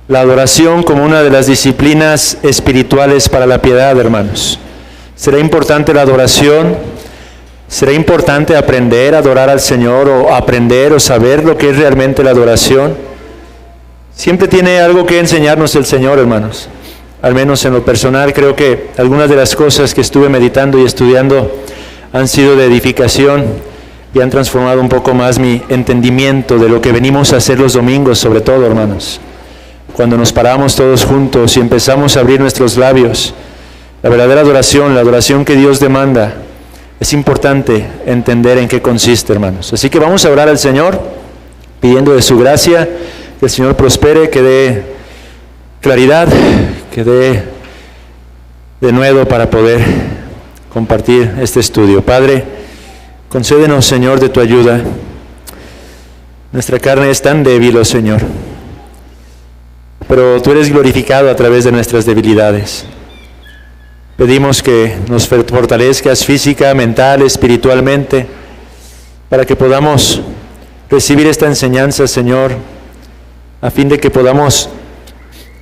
la adoración como una de las disciplinas espirituales para la piedad, hermanos. ¿Será importante la adoración? ¿Será importante aprender a adorar al Señor o aprender o saber lo que es realmente la adoración? Siempre tiene algo que enseñarnos el Señor, hermanos. Al menos en lo personal, creo que algunas de las cosas que estuve meditando y estudiando han sido de edificación y han transformado un poco más mi entendimiento de lo que venimos a hacer los domingos, sobre todo, hermanos. Cuando nos paramos todos juntos y empezamos a abrir nuestros labios, la verdadera adoración, la adoración que Dios demanda, es importante entender en qué consiste, hermanos. Así que vamos a orar al Señor, pidiendo de su gracia, que el Señor prospere, que dé claridad, que dé denuedo para poder compartir este estudio. Padre, concédenos, Señor, de tu ayuda. Nuestra carne es tan débil, oh Señor, pero tú eres glorificado a través de nuestras debilidades. Pedimos que nos fortalezcas física, mental, espiritualmente, para que podamos recibir esta enseñanza, Señor, a fin de que podamos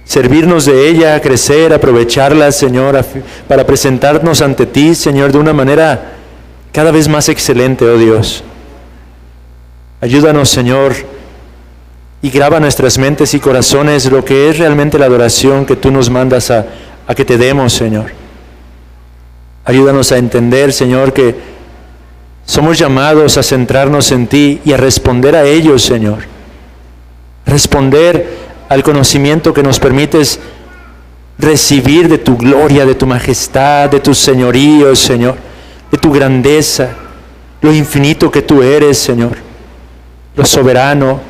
servirnos de ella, crecer, aprovecharla, Señor, para presentarnos ante ti, Señor, de una manera cada vez más excelente, oh Dios. Ayúdanos, Señor, y graba en nuestras mentes y corazones lo que es realmente la adoración que tú nos mandas a que te demos, Señor. Ayúdanos a entender, Señor, que somos llamados a centrarnos en ti y a responder a ellos, Señor. Responder al conocimiento que nos permites recibir de tu gloria, de tu majestad, de tu señorío, Señor, de tu grandeza, lo infinito que tú eres, Señor, lo soberano,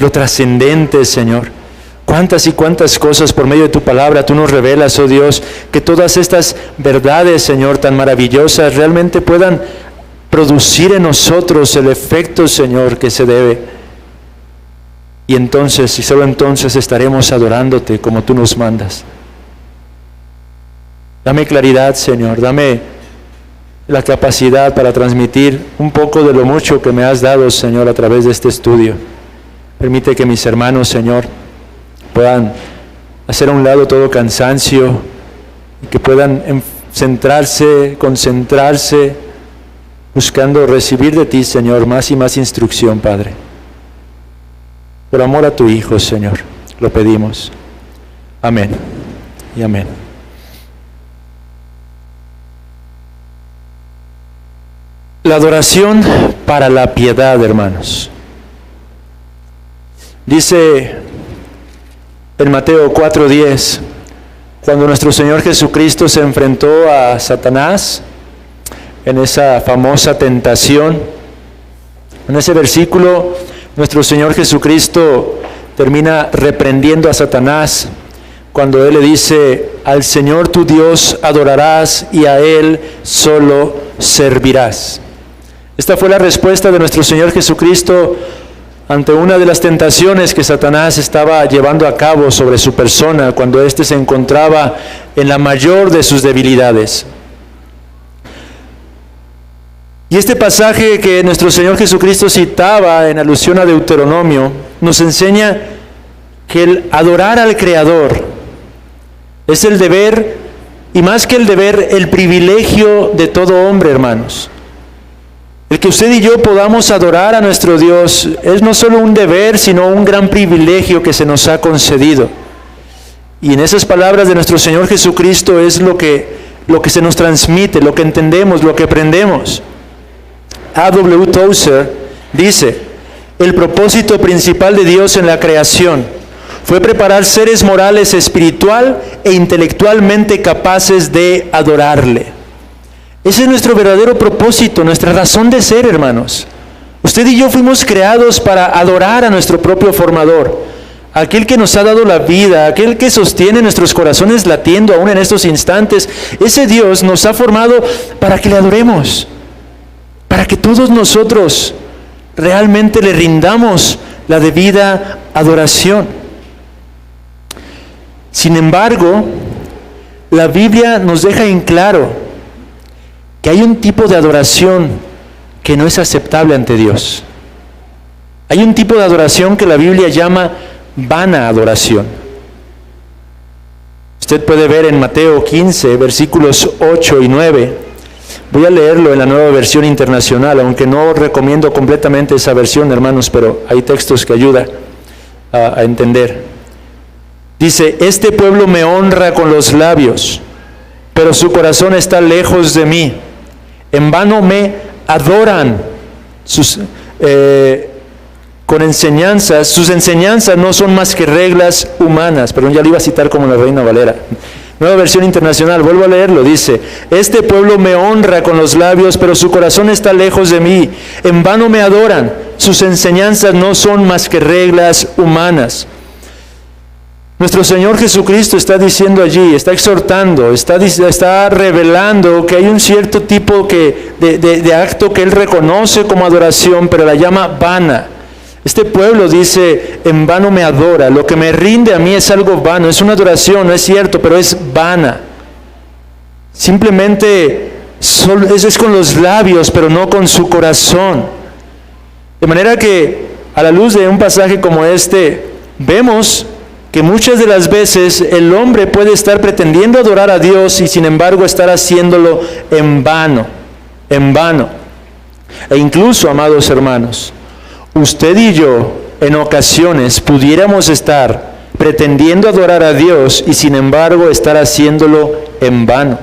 lo trascendente, Señor. Cuántas y cuántas cosas por medio de tu palabra tú nos revelas, oh Dios, que todas estas verdades, Señor, tan maravillosas, realmente puedan producir en nosotros el efecto, Señor, que se debe. Y entonces, y solo entonces, estaremos adorándote como tú nos mandas. Dame claridad, Señor, dame la capacidad para transmitir un poco de lo mucho que me has dado, Señor, a través de este estudio. Permite que mis hermanos, Señor, puedan hacer a un lado todo cansancio y que puedan centrarse, concentrarse, buscando recibir de ti, Señor, más y más instrucción, Padre. Por amor a tu Hijo, Señor, lo pedimos. Amén y amén. La adoración para la piedad, hermanos. Dice en Mateo 4:10, cuando nuestro Señor Jesucristo se enfrentó a Satanás en esa famosa tentación, en ese versículo, nuestro Señor Jesucristo termina reprendiendo a Satanás cuando Él le dice: al Señor tu Dios adorarás y a Él solo servirás. Esta fue la respuesta de nuestro Señor Jesucristo ante una de las tentaciones que Satanás estaba llevando a cabo sobre su persona cuando éste se encontraba en la mayor de sus debilidades. Y este pasaje que nuestro Señor Jesucristo citaba en alusión a Deuteronomio nos enseña que el adorar al Creador es el deber, y más que el deber, el privilegio de todo hombre, hermanos. El que usted y yo podamos adorar a nuestro Dios es no solo un deber, sino un gran privilegio que se nos ha concedido. Y en esas palabras de nuestro Señor Jesucristo es lo que se nos transmite, lo que entendemos, lo que aprendemos. A.W. Tozer dice: el propósito principal de Dios en la creación fue preparar seres morales, espiritual e intelectualmente capaces de adorarle. Ese es nuestro verdadero propósito, nuestra razón de ser, hermanos. Usted y yo fuimos creados para adorar a nuestro propio formador, aquel que nos ha dado la vida, aquel que sostiene nuestros corazones latiendo aún en estos instantes. Ese Dios nos ha formado para que le adoremos, para que todos nosotros realmente le rindamos la debida adoración. Sin embargo, la Biblia nos deja en claro que hay un tipo de adoración que no es aceptable ante Dios. Hay un tipo de adoración que la Biblia llama vana adoración. usted puede ver en Mateo 15, versículos 8 y 9. Voy a leerlo en la Nueva Versión Internacional, aunque no recomiendo completamente esa versión, hermanos, pero hay textos que ayudan a entender. Dice, este pueblo me honra con los labios, pero su corazón está lejos de mí. En vano me adoran con enseñanzas. Sus enseñanzas no son más que reglas humanas. Perdón, ya lo iba a citar como la Reina Valera. Nueva Versión Internacional, vuelvo a leerlo, dice, este pueblo me honra con los labios, pero su corazón está lejos de mí. En vano me adoran, sus enseñanzas no son más que reglas humanas. Nuestro Señor Jesucristo está diciendo allí, está exhortando, está revelando que hay un cierto tipo de acto que Él reconoce como adoración, pero la llama vana. Este pueblo dice, en vano me adora, lo que me rinde a mí es algo vano, es una adoración, no es cierto, pero es vana. Simplemente es con los labios, pero no con su corazón. De manera que, a la luz de un pasaje como este, vemos que muchas de las veces el hombre puede estar pretendiendo adorar a Dios y sin embargo estar haciéndolo en vano, en vano. E incluso, amados hermanos, usted y yo en ocasiones pudiéramos estar pretendiendo adorar a Dios y sin embargo estar haciéndolo en vano.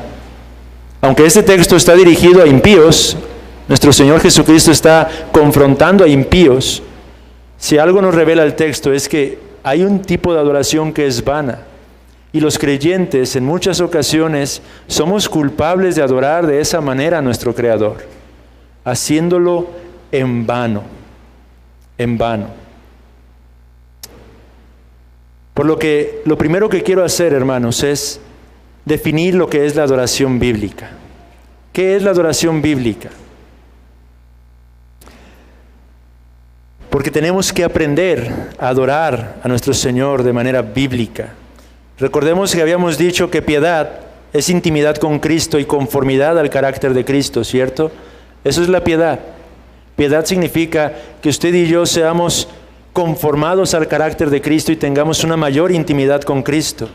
Aunque este texto está dirigido a impíos, nuestro Señor Jesucristo está confrontando a impíos. Si algo nos revela el texto es que hay un tipo de adoración que es vana. Y los creyentes en muchas ocasiones somos culpables de adorar de esa manera a nuestro Creador, haciéndolo en vano. En vano. Por lo que lo primero que quiero hacer, hermanos, es definir lo que es la adoración bíblica. ¿Qué es la adoración bíblica? Porque tenemos que aprender a adorar a nuestro Señor de manera bíblica. Recordemos que habíamos dicho que piedad es intimidad con Cristo y conformidad al carácter de Cristo, ¿cierto? Eso es la piedad. Piedad significa que usted y yo seamos conformados al carácter de Cristo y tengamos una mayor intimidad con Cristo.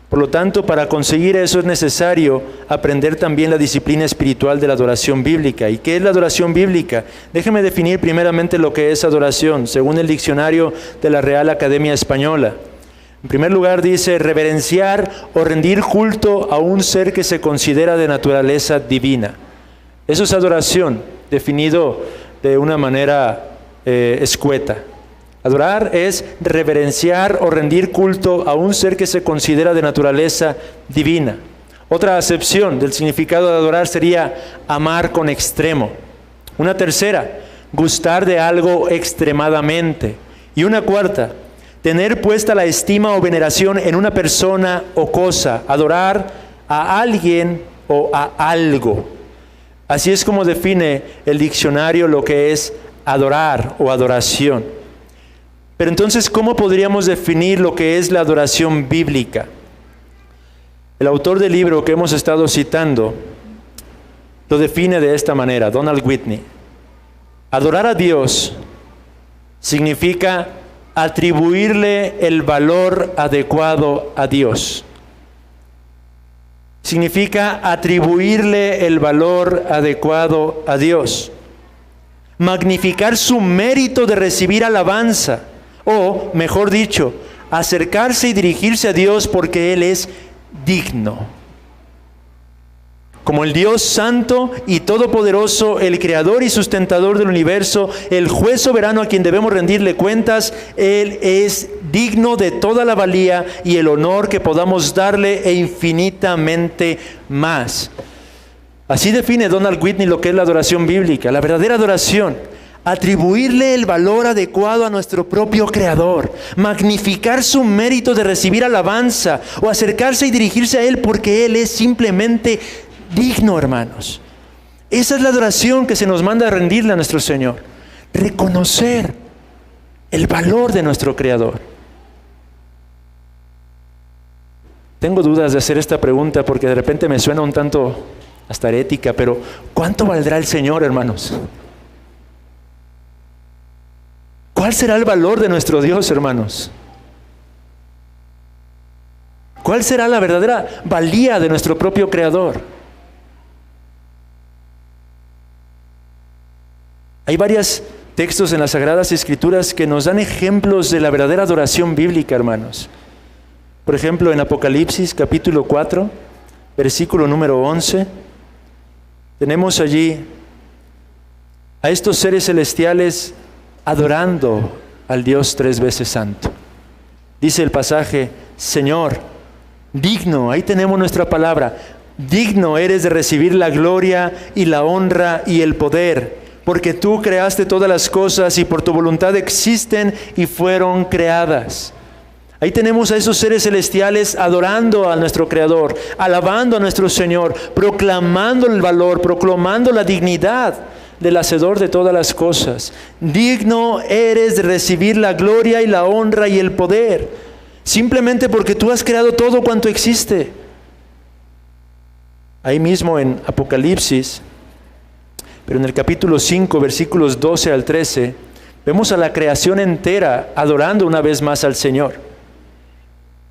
Por lo tanto, para conseguir eso es necesario aprender también la disciplina espiritual de la adoración bíblica. ¿Y qué es la adoración bíblica? Déjeme definir primeramente lo que es adoración, según el diccionario de la Real Academia Española. En primer lugar dice, reverenciar o rendir culto a un ser que se considera de naturaleza divina. Eso es adoración, definido de una manera escueta. Adorar es reverenciar o rendir culto a un ser que se considera de naturaleza divina. Otra acepción del significado de adorar sería amar con extremo. Una tercera, gustar de algo extremadamente. Y una cuarta, tener puesta la estima o veneración en una persona o cosa. Adorar a alguien o a algo. Así es como define el diccionario lo que es adorar o adoración. Pero entonces, ¿cómo podríamos definir lo que es la adoración bíblica? El autor del libro que hemos estado citando lo define de esta manera, Donald Whitney. Adorar a Dios significa atribuirle el valor adecuado a Dios. Significa atribuirle el valor adecuado a Dios. Magnificar su mérito de recibir alabanza. O, mejor dicho, acercarse y dirigirse a Dios porque Él es digno. Como el Dios santo y todopoderoso, el creador y sustentador del universo, el juez soberano a quien debemos rendirle cuentas, Él es digno de toda la valía y el honor que podamos darle e infinitamente más. Así define Donald Whitney lo que es la adoración bíblica, la verdadera adoración. Atribuirle el valor adecuado a nuestro propio Creador, magnificar su mérito de recibir alabanza o acercarse y dirigirse a Él porque Él es simplemente digno, hermanos. Esa es la adoración que se nos manda a rendirle a nuestro Señor. Reconocer el valor de nuestro Creador. Tengo dudas de hacer esta pregunta porque de repente me suena un tanto hasta herética, pero ¿cuánto valdrá el Señor, hermanos? ¿Cuál será el valor de nuestro Dios, hermanos? ¿Cuál será la verdadera valía de nuestro propio Creador? Hay varios textos en las Sagradas Escrituras que nos dan ejemplos de la verdadera adoración bíblica, hermanos. Por ejemplo, en Apocalipsis capítulo 4, versículo número 11, tenemos allí a estos seres celestiales adorando al Dios tres veces santo. Dice el pasaje: Señor, digno, ahí tenemos nuestra palabra, digno eres de recibir la gloria y la honra y el poder, porque tú creaste todas las cosas y por tu voluntad existen y fueron creadas. Ahí tenemos a esos seres celestiales adorando a nuestro Creador, alabando a nuestro Señor, proclamando el valor, proclamando la dignidad del Hacedor de todas las cosas. Digno eres de recibir la gloria y la honra y el poder, simplemente porque tú has creado todo cuanto existe. Ahí mismo en Apocalipsis, pero en el capítulo 5, versículos 12 al 13, vemos a la creación entera adorando una vez más al Señor.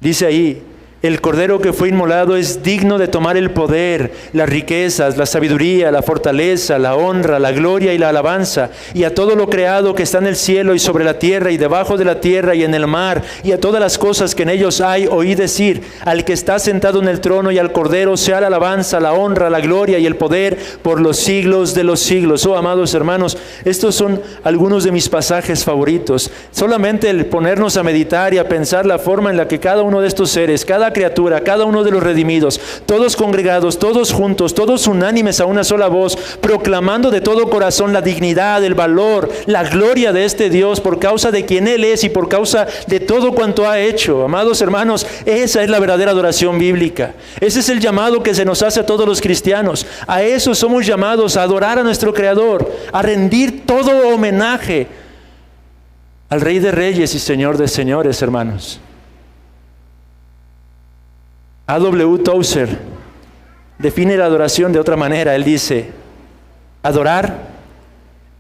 Dice ahí: el Cordero que fue inmolado es digno de tomar el poder, las riquezas, la sabiduría, la fortaleza, la honra, la gloria y la alabanza, y a todo lo creado que está en el cielo y sobre la tierra y debajo de la tierra y en el mar, y a todas las cosas que en ellos hay, oí decir: al que está sentado en el trono y al Cordero sea la alabanza, la honra, la gloria y el poder por los siglos de los siglos. Oh, amados hermanos, estos son algunos de mis pasajes favoritos. Solamente el ponernos a meditar y a pensar la forma en la que cada uno de estos seres, cada criatura, cada uno de los redimidos, todos congregados, todos juntos, todos unánimes a una sola voz, proclamando de todo corazón la dignidad, el valor, la gloria de este Dios por causa de quien Él es y por causa de todo cuanto ha hecho. Amados hermanos, esa es la verdadera adoración bíblica. Ese es el llamado que se nos hace a todos los cristianos. A eso somos llamados, a adorar a nuestro Creador, a rendir todo homenaje al Rey de Reyes y Señor de Señores, hermanos. A.W. Tozer define la adoración de otra manera. Él dice: adorar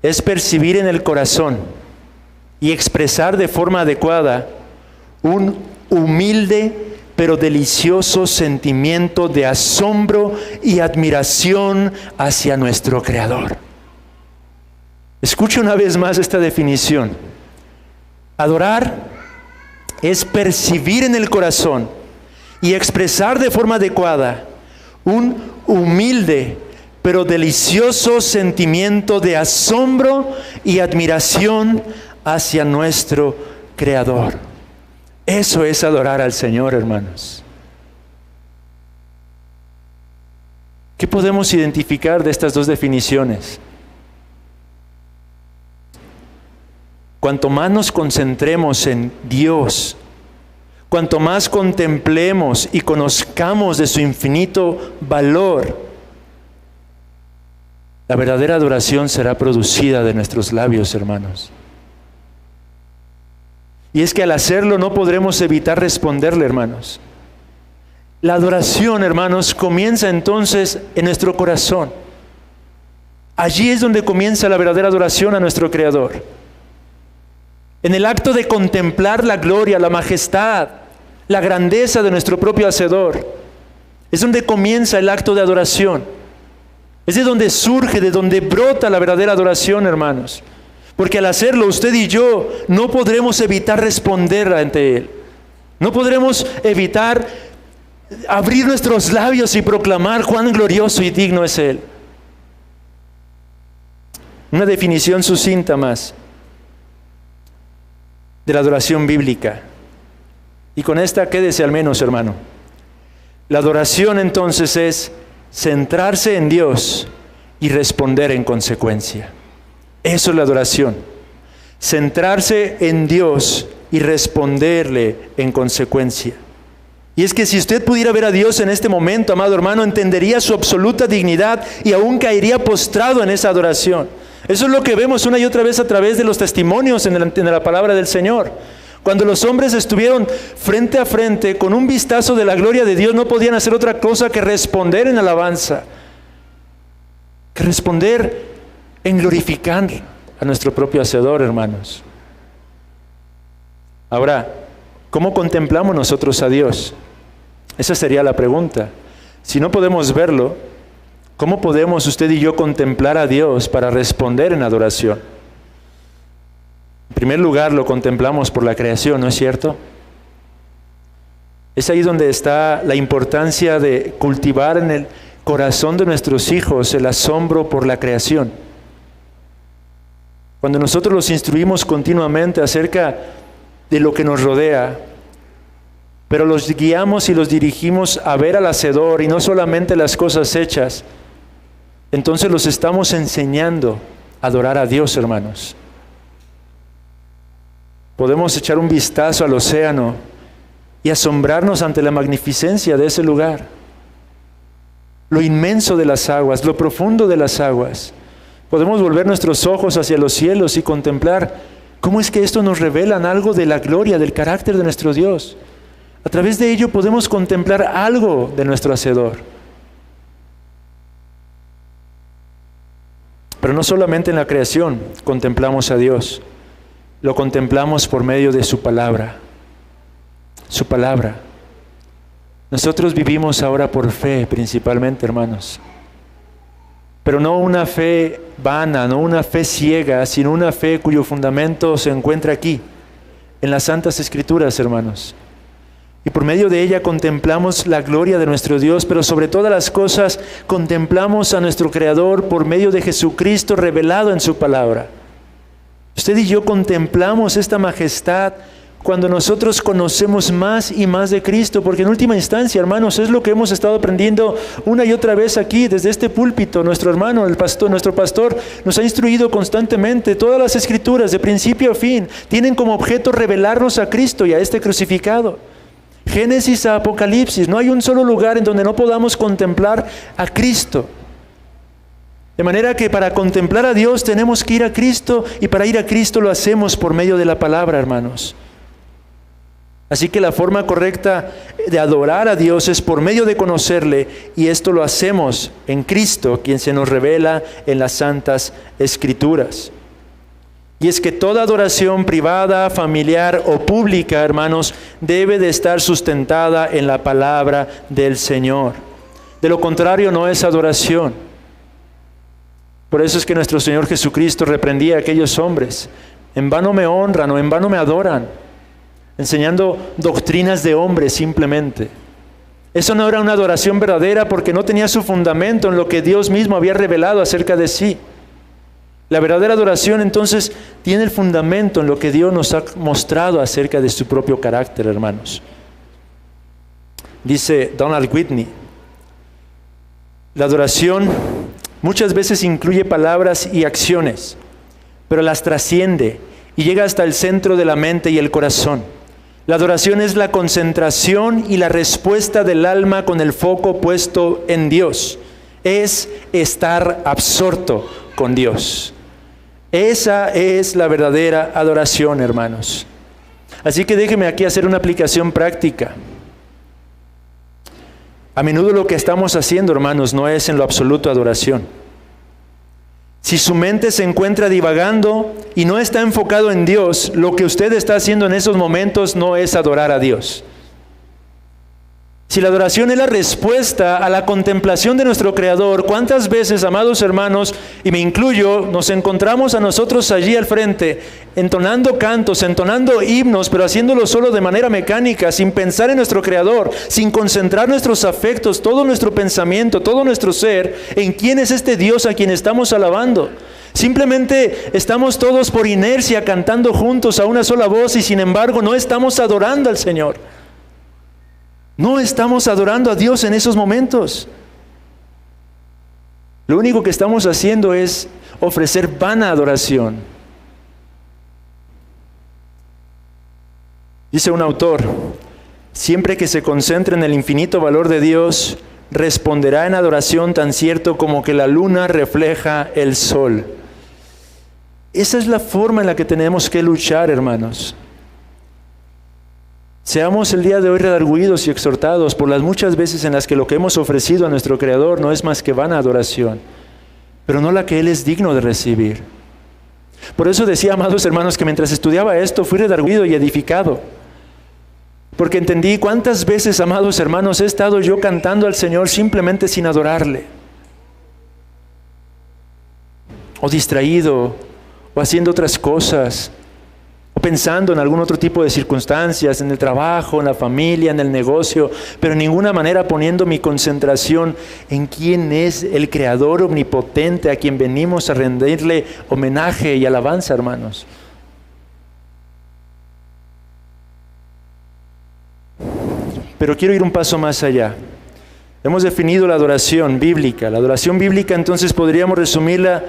es percibir en el corazón y expresar de forma adecuada un humilde pero delicioso sentimiento de asombro y admiración hacia nuestro Creador. Escuche una vez más esta definición. Adorar es percibir en el corazón y expresar de forma adecuada un humilde pero delicioso sentimiento de asombro y admiración hacia nuestro Creador. Eso es adorar al Señor, hermanos. ¿Qué podemos identificar de estas dos definiciones? Cuanto más nos concentremos en Dios, cuanto más contemplemos y conozcamos de su infinito valor, la verdadera adoración será producida de nuestros labios, hermanos. Y es que al hacerlo no podremos evitar responderle, hermanos. La adoración, hermanos, comienza entonces en nuestro corazón. Allí es donde comienza la verdadera adoración a nuestro Creador. En el acto de contemplar la gloria, la majestad, la grandeza de nuestro propio Hacedor, es donde comienza el acto de adoración. Es de donde surge, de donde brota la verdadera adoración, hermanos. Porque al hacerlo, usted y yo no podremos evitar responder ante Él. No podremos evitar abrir nuestros labios y proclamar cuán glorioso y digno es Él. Una definición sucinta más de la adoración bíblica. Y con esta quédese al menos, hermano. La adoración entonces es centrarse en Dios y responder en consecuencia. Eso es la adoración. Centrarse en Dios y responderle en consecuencia. Y es que si usted pudiera ver a Dios en este momento, amado hermano, entendería su absoluta dignidad y aún caería postrado en esa adoración. Eso es lo que vemos una y otra vez a través de los testimonios en la palabra del Señor. Cuando los hombres estuvieron frente a frente con un vistazo de la gloria de Dios, no podían hacer otra cosa que responder en alabanza, que responder en glorificar a nuestro propio Hacedor, hermanos. Ahora, ¿cómo contemplamos nosotros a Dios? Esa sería la pregunta. Si no podemos verlo, ¿cómo podemos usted y yo contemplar a Dios para responder en adoración? En primer lugar, lo contemplamos por la creación, ¿no es cierto? Es ahí donde está la importancia de cultivar en el corazón de nuestros hijos el asombro por la creación. Cuando nosotros los instruimos continuamente acerca de lo que nos rodea, pero los guiamos y los dirigimos a ver al Hacedor y no solamente las cosas hechas, entonces los estamos enseñando a adorar a Dios, hermanos. Podemos echar un vistazo al océano y asombrarnos ante la magnificencia de ese lugar, lo inmenso de las aguas, lo profundo de las aguas. Podemos volver nuestros ojos hacia los cielos y contemplar cómo es que esto nos revela algo de la gloria, del carácter de nuestro Dios. A través de ello podemos contemplar algo de nuestro Hacedor. Pero no solamente en la creación contemplamos a Dios, lo contemplamos por medio de su palabra. Su palabra. Nosotros vivimos ahora por fe principalmente, hermanos. Pero no una fe vana, no una fe ciega, sino una fe cuyo fundamento se encuentra aquí, en las Santas Escrituras, hermanos. Y por medio de ella contemplamos la gloria de nuestro Dios, pero sobre todas las cosas contemplamos a nuestro Creador por medio de Jesucristo revelado en su palabra. Usted y yo contemplamos esta majestad cuando nosotros conocemos más y más de Cristo, porque en última instancia, hermanos, es lo que hemos estado aprendiendo una y otra vez aquí, desde este púlpito. Nuestro hermano, nuestro pastor, nos ha instruido constantemente. Todas las Escrituras, de principio a fin, tienen como objeto revelarnos a Cristo y a este crucificado. Génesis a Apocalipsis, no hay un solo lugar en donde no podamos contemplar a Cristo. De manera que para contemplar a Dios tenemos que ir a Cristo, y para ir a Cristo lo hacemos por medio de la palabra, hermanos. Así que la forma correcta de adorar a Dios es por medio de conocerle, y esto lo hacemos en Cristo, quien se nos revela en las Santas Escrituras. Y es que toda adoración privada, familiar o pública, hermanos, debe de estar sustentada en la palabra del Señor. De lo contrario, no es adoración. Por eso es que nuestro Señor Jesucristo reprendía a aquellos hombres. En vano me honran o en vano me adoran, enseñando doctrinas de hombres simplemente. Eso no era una adoración verdadera, porque no tenía su fundamento en lo que Dios mismo había revelado acerca de sí. La verdadera adoración entonces tiene el fundamento en lo que Dios nos ha mostrado acerca de su propio carácter, hermanos. Dice Donald Whitney, la adoración muchas veces incluye palabras y acciones, pero las trasciende y llega hasta el centro de la mente y el corazón. La adoración es la concentración y la respuesta del alma con el foco puesto en Dios. Es estar absorto con Dios. Esa es la verdadera adoración, hermanos. Así que déjeme aquí hacer una aplicación práctica. A menudo lo que estamos haciendo, hermanos, no es en lo absoluto adoración. Si su mente se encuentra divagando y no está enfocado en Dios, lo que usted está haciendo en esos momentos no es adorar a Dios. Si la adoración es la respuesta a la contemplación de nuestro Creador, ¿cuántas veces, amados hermanos, y me incluyo, nos encontramos a nosotros allí al frente, entonando cantos, entonando himnos, pero haciéndolo solo de manera mecánica, sin pensar en nuestro Creador, sin concentrar nuestros afectos, todo nuestro pensamiento, todo nuestro ser, en quién es este Dios a quien estamos alabando? Simplemente estamos todos por inercia cantando juntos a una sola voz, y sin embargo no estamos adorando al Señor. No estamos adorando a Dios en esos momentos. Lo único que estamos haciendo es ofrecer vana adoración. Dice un autor, siempre que se concentre en el infinito valor de Dios, responderá en adoración tan cierto como que la luna refleja el sol. Esa es la forma en la que tenemos que luchar, hermanos. Seamos el día de hoy redargüidos y exhortados por las muchas veces en las que lo que hemos ofrecido a nuestro Creador no es más que vana adoración, pero no la que Él es digno de recibir. Por eso decía, amados hermanos, que mientras estudiaba esto fui redargüido y edificado. Porque entendí cuántas veces, amados hermanos, he estado yo cantando al Señor simplemente sin adorarle. O distraído, o haciendo otras cosas, o pensando en algún otro tipo de circunstancias, en el trabajo, en la familia, en el negocio, pero en ninguna manera poniendo mi concentración en quién es el Creador omnipotente a quien venimos a rendirle homenaje y alabanza, hermanos. Pero quiero ir un paso más allá. Hemos definido la adoración bíblica. La adoración bíblica entonces podríamos resumirla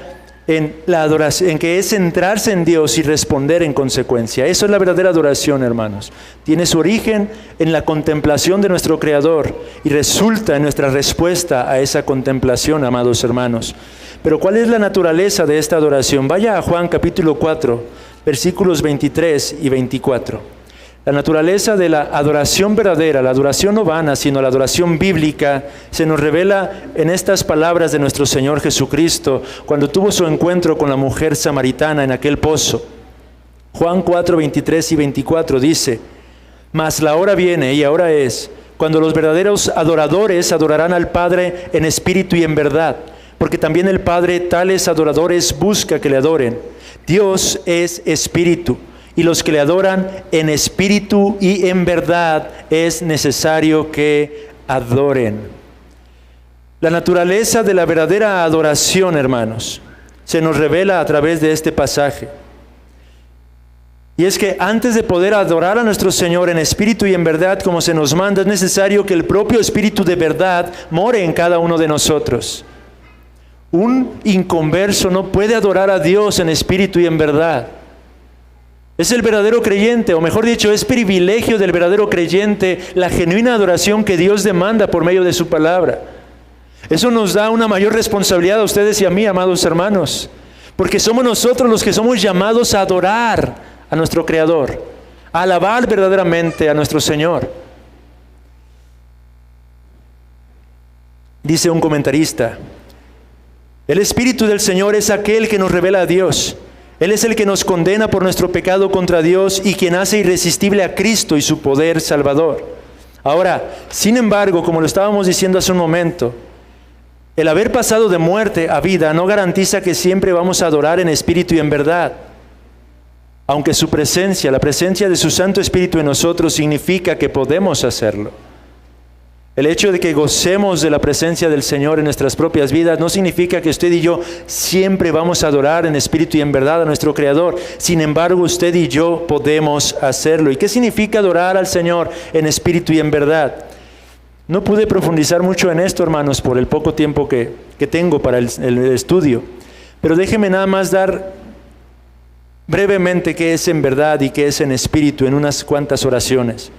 en la adoración, en que es centrarse en Dios y responder en consecuencia. Eso es la verdadera adoración, hermanos. Tiene su origen en la contemplación de nuestro Creador y resulta en nuestra respuesta a esa contemplación, amados hermanos. Pero ¿cuál es la naturaleza de esta adoración? Vaya a Juan capítulo 4, versículos 23 y 24. La naturaleza de la adoración verdadera, la adoración no vana, sino la adoración bíblica, se nos revela en estas palabras de nuestro Señor Jesucristo, cuando tuvo su encuentro con la mujer samaritana en aquel pozo. Juan 4, 23 y 24 dice: mas la hora viene, y ahora es, cuando los verdaderos adoradores adorarán al Padre en espíritu y en verdad, porque también el Padre tales adoradores busca que le adoren. Dios es espíritu, y los que le adoran en espíritu y en verdad es necesario que adoren. La naturaleza de la verdadera adoración, hermanos, se nos revela a través de este pasaje. Y es que antes de poder adorar a nuestro Señor en espíritu y en verdad como se nos manda, es necesario que el propio espíritu de verdad more en cada uno de nosotros. Un inconverso no puede adorar a Dios en espíritu y en verdad. Es el verdadero creyente, o mejor dicho, es privilegio del verdadero creyente la genuina adoración que Dios demanda por medio de su palabra. Eso nos da una mayor responsabilidad a ustedes y a mí, amados hermanos, porque somos nosotros los que somos llamados a adorar a nuestro Creador, a alabar verdaderamente a nuestro Señor. Dice un comentarista: el Espíritu del Señor es aquel que nos revela a Dios. Él es el que nos condena por nuestro pecado contra Dios y quien hace irresistible a Cristo y su poder salvador. Ahora, sin embargo, como lo estábamos diciendo hace un momento, el haber pasado de muerte a vida no garantiza que siempre vamos a adorar en espíritu y en verdad. Aunque su presencia, la presencia de su Santo Espíritu en nosotros significa que podemos hacerlo. El hecho de que gocemos de la presencia del Señor en nuestras propias vidas no significa que usted y yo siempre vamos a adorar en espíritu y en verdad a nuestro Creador. Sin embargo, usted y yo podemos hacerlo. ¿Y qué significa adorar al Señor en espíritu y en verdad? No pude profundizar mucho en esto, hermanos, por el poco tiempo que tengo para el estudio. Pero déjeme nada más dar brevemente qué es en verdad y qué es en espíritu en unas cuantas oraciones.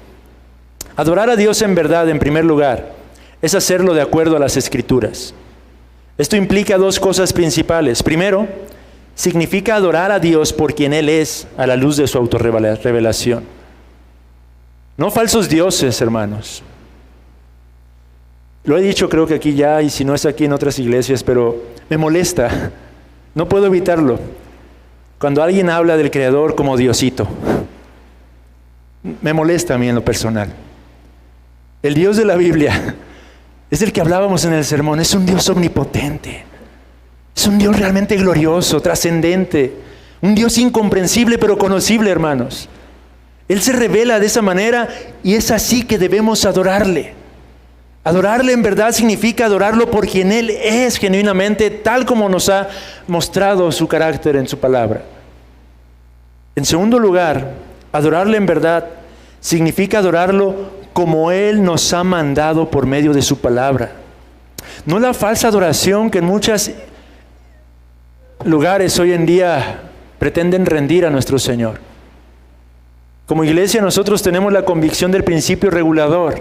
Adorar a Dios en verdad, en primer lugar, es hacerlo de acuerdo a las Escrituras. Esto implica dos cosas principales. Primero, significa adorar a Dios por quien Él es, a la luz de su autorrevelación. No falsos dioses, hermanos. Lo he dicho creo que aquí ya, y si no es aquí en otras iglesias, pero me molesta. No puedo evitarlo. Cuando alguien habla del Creador como Diosito, me molesta a mí en lo personal. El Dios de la Biblia es el que hablábamos en el sermón. Es un Dios omnipotente. Es un Dios realmente glorioso, trascendente. Un Dios incomprensible pero conocible, hermanos. Él se revela de esa manera y es así que debemos adorarle. Adorarle en verdad significa adorarlo por quien Él es genuinamente, tal como nos ha mostrado su carácter en su palabra. En segundo lugar, adorarle en verdad significa adorarlo como Él nos ha mandado por medio de su palabra. No la falsa adoración que en muchos lugares hoy en día pretenden rendir a nuestro Señor. Como iglesia nosotros tenemos la convicción del principio regulador.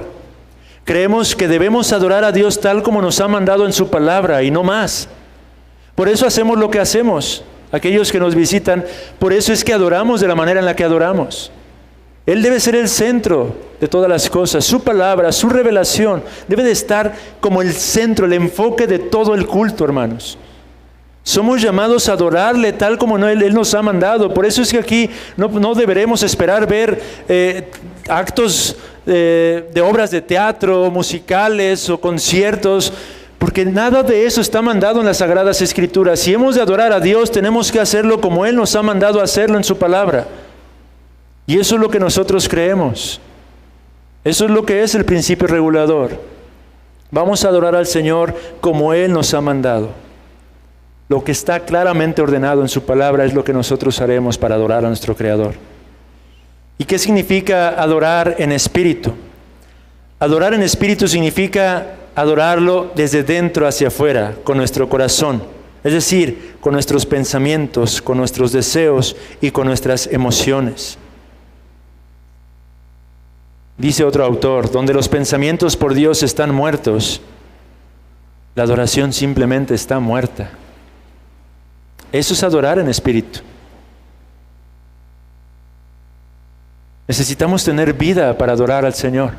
Creemos que debemos adorar a Dios tal como nos ha mandado en su palabra y no más. Por eso hacemos lo que hacemos. Aquellos que nos visitan, por eso es que adoramos de la manera en la que adoramos. Él debe ser el centro de todas las cosas. Su palabra, su revelación debe de estar como el centro, el enfoque de todo el culto, hermanos. Somos llamados a adorarle tal como Él nos ha mandado. Por eso es que aquí no deberemos esperar ver actos de obras de teatro, musicales o conciertos, porque nada de eso está mandado en las Sagradas Escrituras. Si hemos de adorar a Dios, tenemos que hacerlo como Él nos ha mandado a hacerlo en su palabra. Y eso es lo que nosotros creemos. Eso es lo que es el principio regulador. Vamos a adorar al Señor como Él nos ha mandado. Lo que está claramente ordenado en su palabra es lo que nosotros haremos para adorar a nuestro Creador. ¿Y qué significa adorar en espíritu? Adorar en espíritu significa adorarlo desde dentro hacia afuera, con nuestro corazón. Es decir, con nuestros pensamientos, con nuestros deseos y con nuestras emociones. Dice otro autor, donde los pensamientos por Dios están muertos, la adoración simplemente está muerta. Eso es adorar en espíritu. Necesitamos tener vida para adorar al Señor.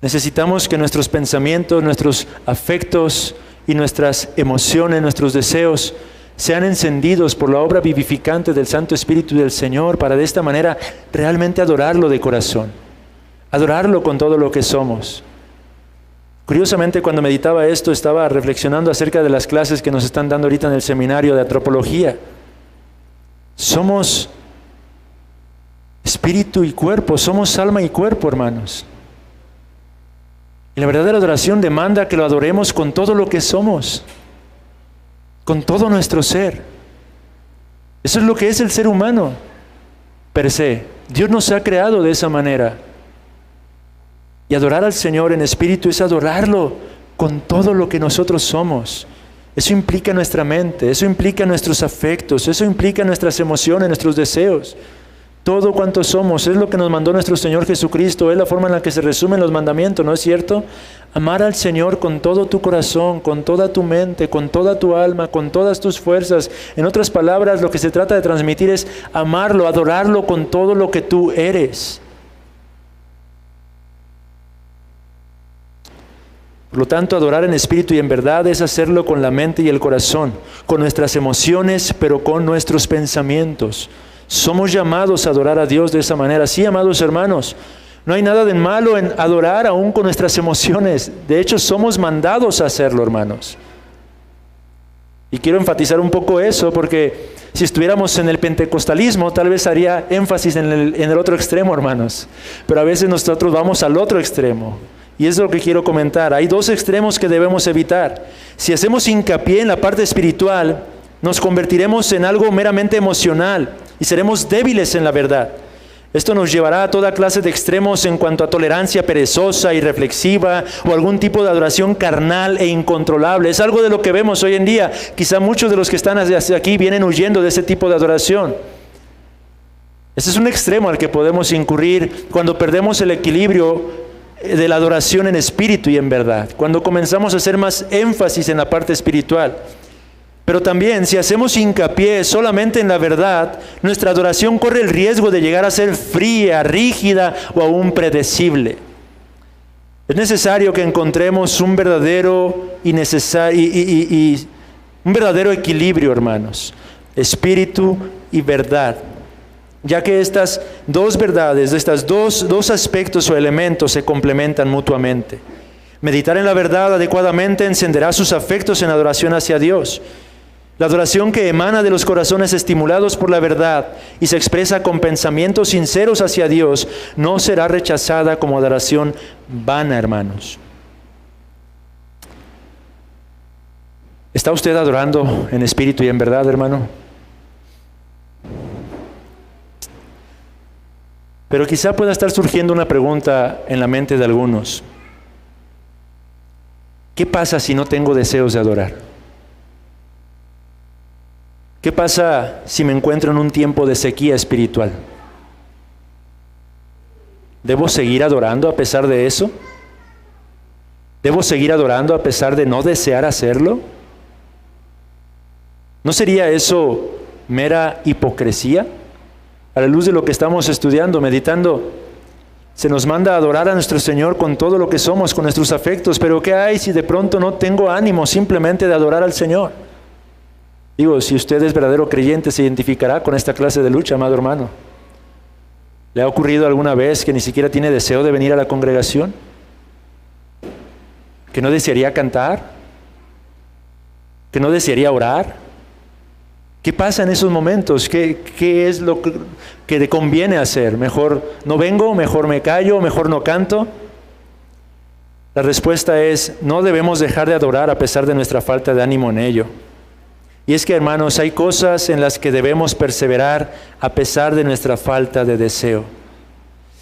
Necesitamos que nuestros pensamientos, nuestros afectos y nuestras emociones, nuestros deseos sean encendidos por la obra vivificante del Santo Espíritu del Señor, para de esta manera realmente adorarlo de corazón, adorarlo con todo lo que somos. Curiosamente, cuando meditaba esto, estaba reflexionando acerca de las clases que nos están dando ahorita en el seminario de antropología. Somos espíritu y cuerpo, somos alma y cuerpo, hermanos. Y la verdadera adoración demanda que lo adoremos con todo lo que somos, con todo nuestro ser. Eso es lo que es el ser humano per se. Dios nos ha creado de esa manera. Y adorar al Señor en espíritu es adorarlo con todo lo que nosotros somos. Eso implica nuestra mente, eso implica nuestros afectos, eso implica nuestras emociones, nuestros deseos. Todo cuanto somos, es lo que nos mandó nuestro Señor Jesucristo, es la forma en la que se resumen los mandamientos, ¿no es cierto? Amar al Señor con todo tu corazón, con toda tu mente, con toda tu alma, con todas tus fuerzas. En otras palabras, lo que se trata de transmitir es amarlo, adorarlo con todo lo que tú eres. Por lo tanto, adorar en espíritu y en verdad es hacerlo con la mente y el corazón, con nuestras emociones, pero con nuestros pensamientos. Somos llamados a adorar a Dios de esa manera. Sí, amados hermanos, no hay nada de malo en adorar aún con nuestras emociones. De hecho, somos mandados a hacerlo, hermanos. Y quiero enfatizar un poco eso, porque si estuviéramos en el pentecostalismo, tal vez haría énfasis en el otro extremo, hermanos. Pero a veces nosotros vamos al otro extremo. Y eso es lo que quiero comentar. Hay dos extremos que debemos evitar. Si hacemos hincapié en la parte espiritual, nos convertiremos en algo meramente emocional y seremos débiles en la verdad. Esto nos llevará a toda clase de extremos en cuanto a tolerancia perezosa, irreflexiva o algún tipo de adoración carnal e incontrolable. Es algo de lo que vemos hoy en día. Quizá muchos de los que están hacia aquí vienen huyendo de ese tipo de adoración. Ese es un extremo al que podemos incurrir cuando perdemos el equilibrio de la adoración en espíritu y en verdad, cuando comenzamos a hacer más énfasis en la parte espiritual. Pero también, si hacemos hincapié solamente en la verdad, nuestra adoración corre el riesgo de llegar a ser fría, rígida o aún predecible. Es necesario que encontremos un verdadero un verdadero equilibrio, hermanos, espíritu y verdad, ya que estas dos verdades, estos dos aspectos o elementos se complementan mutuamente. Meditar en la verdad adecuadamente encenderá sus afectos en adoración hacia Dios. La adoración que emana de los corazones estimulados por la verdad y se expresa con pensamientos sinceros hacia Dios no será rechazada como adoración vana, hermanos. ¿Está usted adorando en espíritu y en verdad, hermano? Pero quizá pueda estar surgiendo una pregunta en la mente de algunos. ¿Qué pasa si no tengo deseos de adorar? ¿Qué pasa si me encuentro en un tiempo de sequía espiritual? ¿Debo seguir adorando a pesar de eso? ¿Debo seguir adorando a pesar de no desear hacerlo? ¿No sería eso mera hipocresía? A la luz de lo que estamos estudiando, meditando, se nos manda a adorar a nuestro Señor con todo lo que somos, con nuestros afectos, pero ¿qué hay si de pronto no tengo ánimo simplemente de adorar al Señor? Digo, si usted es verdadero creyente, se identificará con esta clase de lucha, amado hermano. ¿Le ha ocurrido alguna vez que ni siquiera tiene deseo de venir a la congregación? ¿Que no desearía cantar? ¿Que no desearía orar? ¿Qué pasa en esos momentos? ¿Qué es lo que le conviene hacer? ¿Mejor no vengo? ¿Mejor me callo? ¿Mejor no canto? La respuesta es, no debemos dejar de adorar a pesar de nuestra falta de ánimo en ello. Y es que, hermanos, hay cosas en las que debemos perseverar a pesar de nuestra falta de deseo.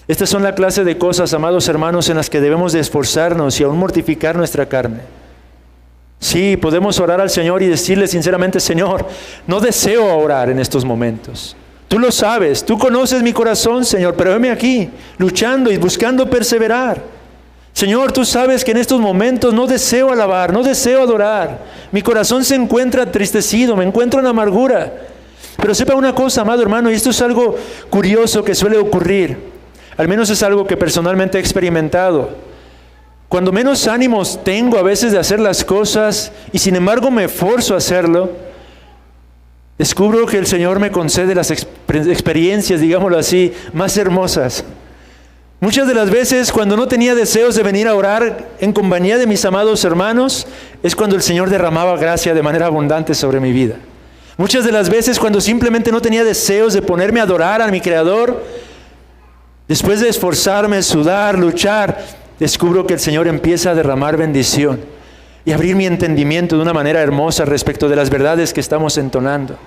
Estas son la clase de cosas, amados hermanos, en las que debemos de esforzarnos y aún mortificar nuestra carne. Sí, podemos orar al Señor y decirle sinceramente, Señor, no deseo orar en estos momentos. Tú lo sabes, tú conoces mi corazón, Señor, pero heme aquí, luchando y buscando perseverar. Señor, tú sabes que en estos momentos no deseo alabar, no deseo adorar. Mi corazón se encuentra entristecido, me encuentro en amargura. Pero sepa una cosa, amado hermano, y esto es algo curioso que suele ocurrir. Al menos es algo que personalmente he experimentado. Cuando menos ánimos tengo a veces de hacer las cosas y sin embargo me esfuerzo a hacerlo, descubro que el Señor me concede las experiencias, digámoslo así, más hermosas. Muchas de las veces cuando no tenía deseos de venir a orar en compañía de mis amados hermanos, es cuando el Señor derramaba gracia de manera abundante sobre mi vida. Muchas de las veces cuando simplemente no tenía deseos de ponerme a adorar a mi Creador, después de esforzarme, sudar, luchar, descubro que el Señor empieza a derramar bendición y abrir mi entendimiento de una manera hermosa respecto de las verdades que estamos entonando.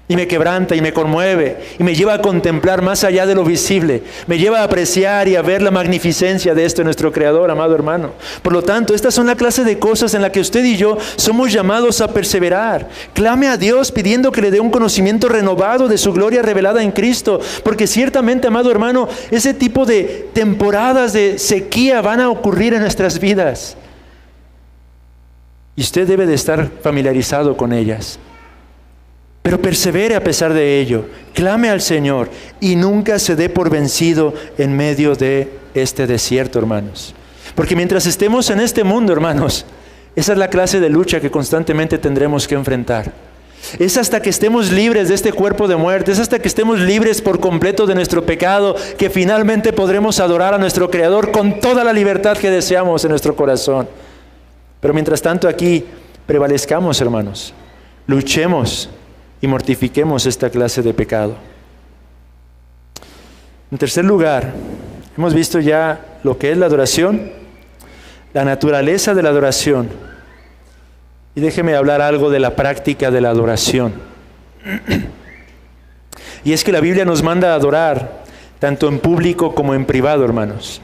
Y me quebranta y me conmueve y me lleva a contemplar más allá de lo visible. Me lleva a apreciar y a ver la magnificencia de esto nuestro Creador, amado hermano. Por lo tanto, estas son la clase de cosas en la que usted y yo somos llamados a perseverar. Clame a Dios pidiendo que le dé un conocimiento renovado de su gloria revelada en Cristo. Porque ciertamente, amado hermano, ese tipo de temporadas de sequía van a ocurrir en nuestras vidas. Y usted debe de estar familiarizado con ellas. Pero persevere a pesar de ello, clame al Señor y nunca se dé por vencido en medio de este desierto, hermanos. Porque mientras estemos en este mundo, hermanos, esa es la clase de lucha que constantemente tendremos que enfrentar. Es hasta que estemos libres de este cuerpo de muerte, es hasta que estemos libres por completo de nuestro pecado, que finalmente podremos adorar a nuestro Creador con toda la libertad que deseamos en nuestro corazón. Pero mientras tanto aquí prevalezcamos, hermanos, luchemos y mortifiquemos esta clase de pecado. En tercer lugar, hemos visto ya lo que es la adoración, la naturaleza de la adoración. Y déjeme hablar algo de la práctica de la adoración. Y es que la Biblia nos manda a adorar, tanto en público como en privado, hermanos.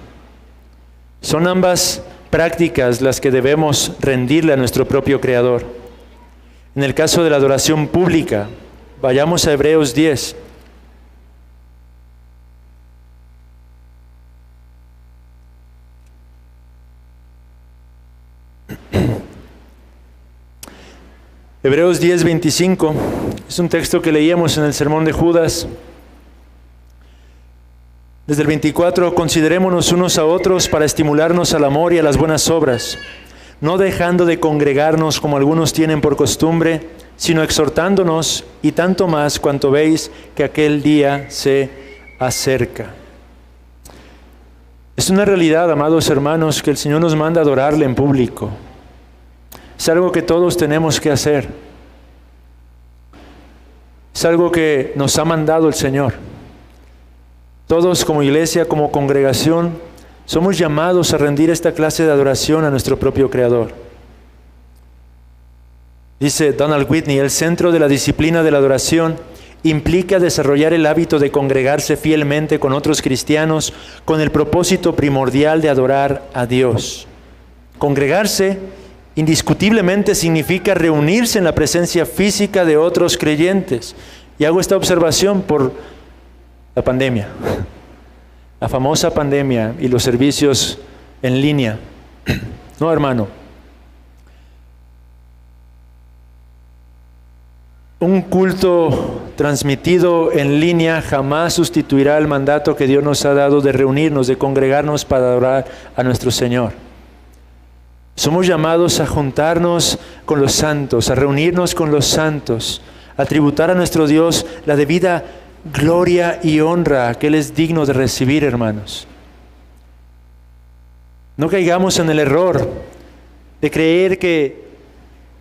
Son ambas prácticas las que debemos rendirle a nuestro propio Creador. En el caso de la adoración pública, vayamos a Hebreos 10. Hebreos 10, 25, es un texto que leíamos en el sermón de Judas. Desde el 24, considerémonos unos a otros para estimularnos al amor y a las buenas obras, no dejando de congregarnos como algunos tienen por costumbre, sino exhortándonos, y tanto más cuanto veis que aquel día se acerca. Es una realidad, amados hermanos, que el Señor nos manda a adorarle en público. Es algo que todos tenemos que hacer. Es algo que nos ha mandado el Señor. Todos como iglesia, como congregación, somos llamados a rendir esta clase de adoración a nuestro propio Creador. Dice Donald Whitney, el centro de la disciplina de la adoración implica desarrollar el hábito de congregarse fielmente con otros cristianos con el propósito primordial de adorar a Dios. Congregarse indiscutiblemente significa reunirse en la presencia física de otros creyentes. Y hago esta observación por la pandemia. La famosa pandemia y los servicios en línea. No, hermano. Un culto transmitido en línea jamás sustituirá el mandato que Dios nos ha dado de reunirnos, de congregarnos para adorar a nuestro Señor. Somos llamados a juntarnos con los santos, a reunirnos con los santos, a tributar a nuestro Dios la debida gloria y honra que Él es digno de recibir, hermanos. No caigamos en el error de creer que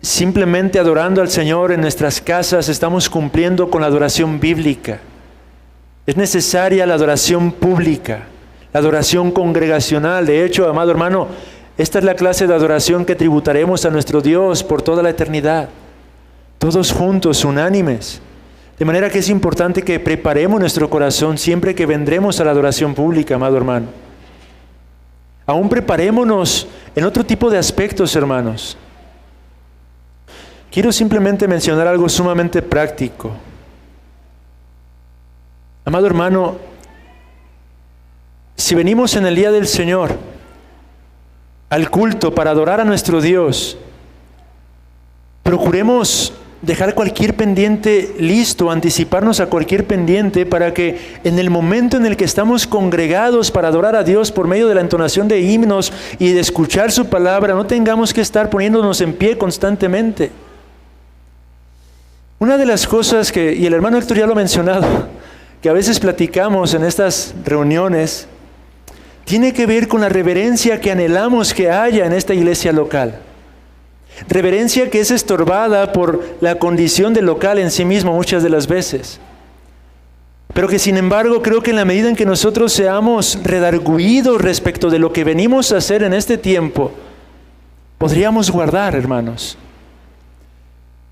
simplemente adorando al Señor en nuestras casas estamos cumpliendo con la adoración bíblica. Es necesaria la adoración pública, la adoración congregacional. De hecho, amado hermano, esta es la clase de adoración que tributaremos a nuestro Dios por toda la eternidad. Todos juntos, unánimes. De manera que es importante que preparemos nuestro corazón siempre que vendremos a la adoración pública, amado hermano. Aún preparémonos en otro tipo de aspectos, hermanos. Quiero simplemente mencionar algo sumamente práctico. Amado hermano, si venimos en el día del Señor al culto para adorar a nuestro Dios, procuremos dejar cualquier pendiente listo, anticiparnos a cualquier pendiente para que en el momento en el que estamos congregados para adorar a Dios por medio de la entonación de himnos y de escuchar su palabra, no tengamos que estar poniéndonos en pie constantemente. Una de las cosas que, y el hermano Héctor ya lo ha mencionado, que a veces platicamos en estas reuniones, tiene que ver con la reverencia que anhelamos que haya en esta iglesia local. Reverencia que es estorbada por la condición del local en sí mismo muchas de las veces. Pero que sin embargo creo que en la medida en que nosotros seamos redargüidos respecto de lo que venimos a hacer en este tiempo, podríamos guardar, hermanos.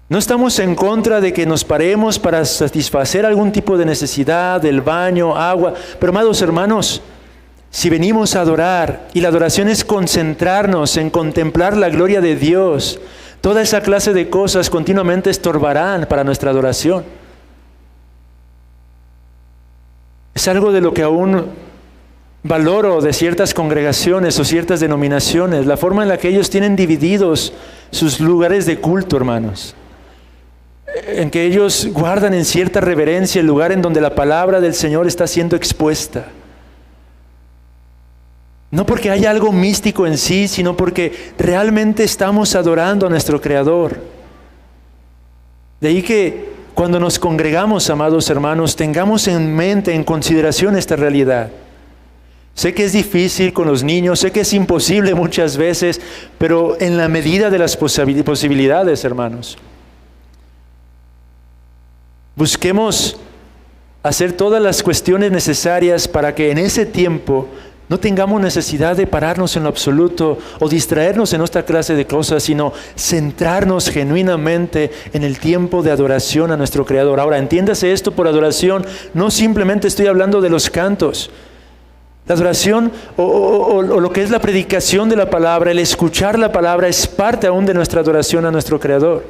No estamos en contra de que nos paremos para satisfacer algún tipo de necesidad, del baño, agua. Pero amados hermanos, si venimos a adorar, y la adoración es concentrarnos en contemplar la gloria de Dios, toda esa clase de cosas continuamente estorbarán para nuestra adoración. Es algo de lo que aún valoro de ciertas congregaciones o ciertas denominaciones, la forma en la que ellos tienen divididos sus lugares de culto, hermanos. En que ellos guardan en cierta reverencia el lugar en donde la palabra del Señor está siendo expuesta. No porque haya algo místico en sí, sino porque realmente estamos adorando a nuestro Creador. De ahí que cuando nos congregamos, amados hermanos, tengamos en mente, en consideración esta realidad. Sé que es difícil con los niños, sé que es imposible muchas veces, pero en la medida de las posibilidades, hermanos. Busquemos hacer todas las cuestiones necesarias para que en ese tiempo no tengamos necesidad de pararnos en lo absoluto o distraernos en esta clase de cosas, sino centrarnos genuinamente en el tiempo de adoración a nuestro Creador. Ahora, entiéndase esto por adoración, no simplemente estoy hablando de los cantos. La adoración o lo que es la predicación de la palabra, el escuchar la palabra es parte aún de nuestra adoración a nuestro Creador.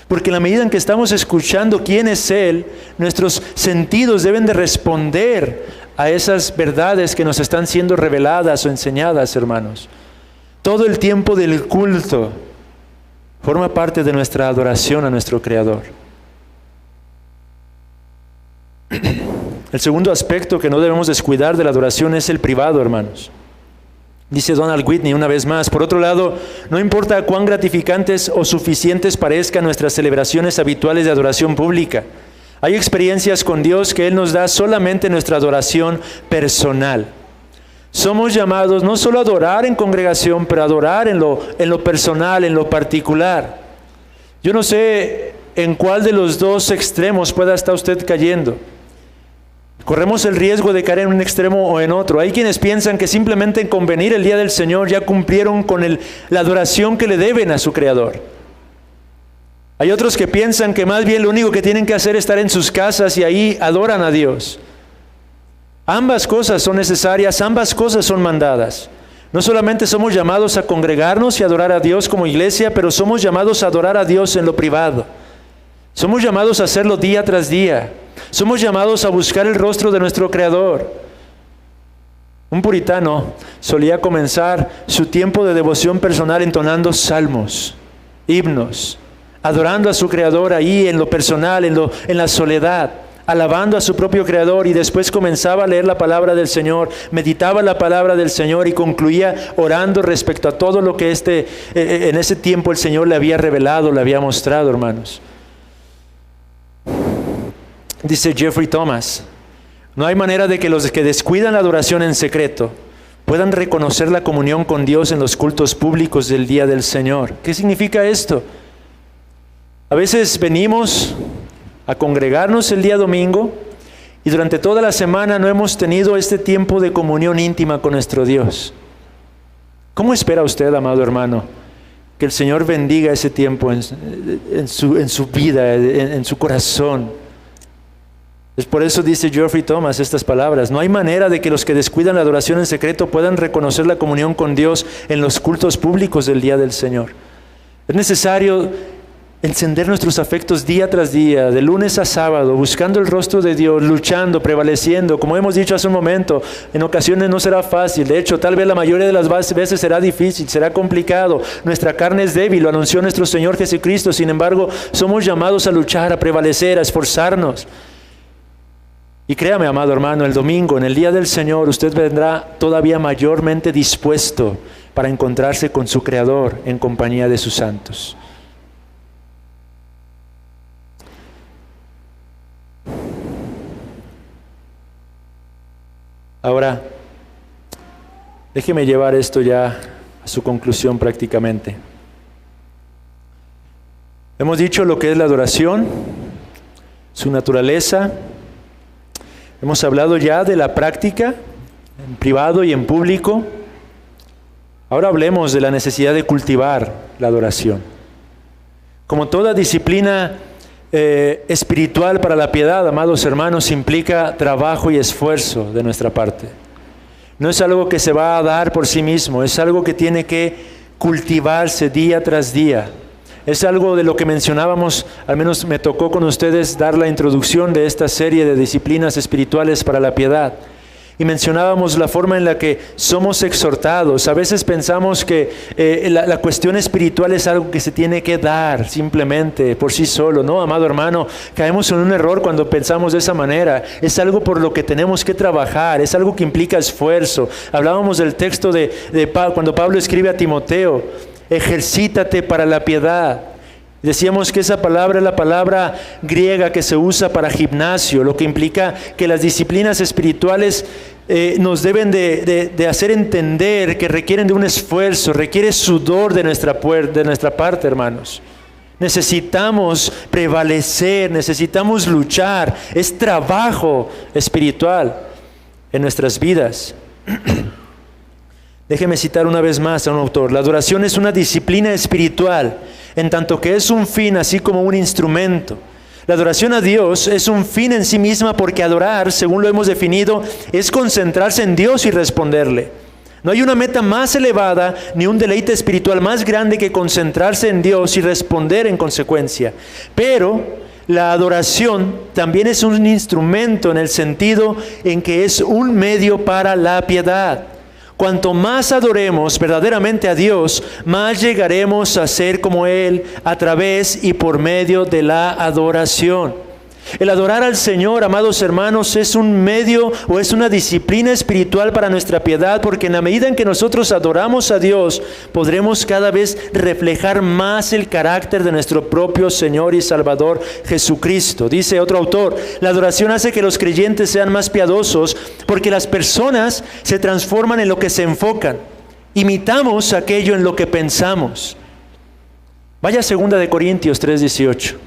Porque en la medida en que estamos escuchando quién es Él, nuestros sentidos deben de responder a esas verdades que nos están siendo reveladas o enseñadas, hermanos. Todo el tiempo del culto forma parte de nuestra adoración a nuestro Creador. El segundo aspecto que no debemos descuidar de la adoración es el privado, hermanos. Dice Donald Whitney una vez más, por otro lado, no importa cuán gratificantes o suficientes parezcan nuestras celebraciones habituales de adoración pública, hay experiencias con Dios que Él nos da solamente en nuestra adoración personal. Somos llamados no solo a adorar en congregación, pero a adorar en lo personal, en lo particular. Yo no sé en cuál de los dos extremos pueda estar usted cayendo. Corremos el riesgo de caer en un extremo o en otro. Hay quienes piensan que simplemente con venir el día del Señor ya cumplieron con la adoración que le deben a su Creador. Hay otros que piensan que más bien lo único que tienen que hacer es estar en sus casas y ahí adoran a Dios. Ambas cosas son necesarias, ambas cosas son mandadas. No solamente somos llamados a congregarnos y adorar a Dios como iglesia, pero somos llamados a adorar a Dios en lo privado. Somos llamados a hacerlo día tras día. Somos llamados a buscar el rostro de nuestro Creador. Un puritano solía comenzar su tiempo de devoción personal entonando salmos, himnos, adorando a su Creador ahí en lo personal, en la soledad, alabando a su propio Creador, y después comenzaba a leer la palabra del Señor, meditaba la palabra del Señor y concluía orando respecto a todo lo que en ese tiempo el Señor le había revelado, le había mostrado, hermanos. Dice Jeffrey Thomas, no hay manera de que los que descuidan la adoración en secreto puedan reconocer la comunión con Dios en los cultos públicos del día del Señor. ¿Qué significa esto? A veces venimos a congregarnos el día domingo y durante toda la semana no hemos tenido este tiempo de comunión íntima con nuestro Dios. ¿Cómo espera usted, amado hermano, que el Señor bendiga ese tiempo en su vida, en su corazón? Es por eso dice Geoffrey Thomas estas palabras: no hay manera de que los que descuidan la adoración en secreto puedan reconocer la comunión con Dios en los cultos públicos del día del Señor. Es necesario encender nuestros afectos día tras día, de lunes a sábado, buscando el rostro de Dios, luchando, prevaleciendo. Como hemos dicho hace un momento, en ocasiones no será fácil. De hecho, tal vez la mayoría de las veces será difícil, será complicado. Nuestra carne es débil, lo anunció nuestro Señor Jesucristo. Sin embargo, somos llamados a luchar, a prevalecer, a esforzarnos. Y créame, amado hermano, el domingo, en el día del Señor, usted vendrá todavía mayormente dispuesto para encontrarse con su Creador en compañía de sus santos. Ahora, déjeme llevar esto ya a su conclusión prácticamente. Hemos dicho lo que es la adoración, su naturaleza. Hemos hablado ya de la práctica, en privado y en público. Ahora hablemos de la necesidad de cultivar la adoración. Como toda disciplina espiritual para la piedad, amados hermanos, implica trabajo y esfuerzo de nuestra parte. No es algo que se va a dar por sí mismo, es algo que tiene que cultivarse día tras día. Es algo de lo que mencionábamos, al menos me tocó con ustedes dar la introducción de esta serie de disciplinas espirituales para la piedad. Y mencionábamos la forma en la que somos exhortados. A veces pensamos que la cuestión espiritual es algo que se tiene que dar simplemente por sí solo. No, amado hermano, caemos en un error cuando pensamos de esa manera. Es algo por lo que tenemos que trabajar, es algo que implica esfuerzo. Hablábamos del texto cuando Pablo escribe a Timoteo: ejercítate para la piedad. Decíamos que esa palabra es la palabra griega que se usa para gimnasio, lo que implica que las disciplinas espirituales nos deben de hacer entender que requieren de un esfuerzo, requiere sudor de nuestra parte, hermanos. Necesitamos prevalecer, necesitamos luchar, es trabajo espiritual en nuestras vidas. Déjeme citar una vez más a un autor: la adoración es una disciplina espiritual, en tanto que es un fin así como un instrumento. La adoración a Dios es un fin en sí misma, porque adorar, según lo hemos definido, es concentrarse en Dios y responderle. No hay una meta más elevada ni un deleite espiritual más grande que concentrarse en Dios y responder en consecuencia. Pero la adoración también es un instrumento en el sentido en que es un medio para la piedad. Cuanto más adoremos verdaderamente a Dios, más llegaremos a ser como Él a través y por medio de la adoración. El adorar al Señor, amados hermanos, es un medio o es una disciplina espiritual para nuestra piedad, porque en la medida en que nosotros adoramos a Dios, podremos cada vez reflejar más el carácter de nuestro propio Señor y Salvador Jesucristo. Dice otro autor: la adoración hace que los creyentes sean más piadosos, porque las personas se transforman en lo que se enfocan. Imitamos aquello en lo que pensamos. Vaya a 2 Corintios 3:18.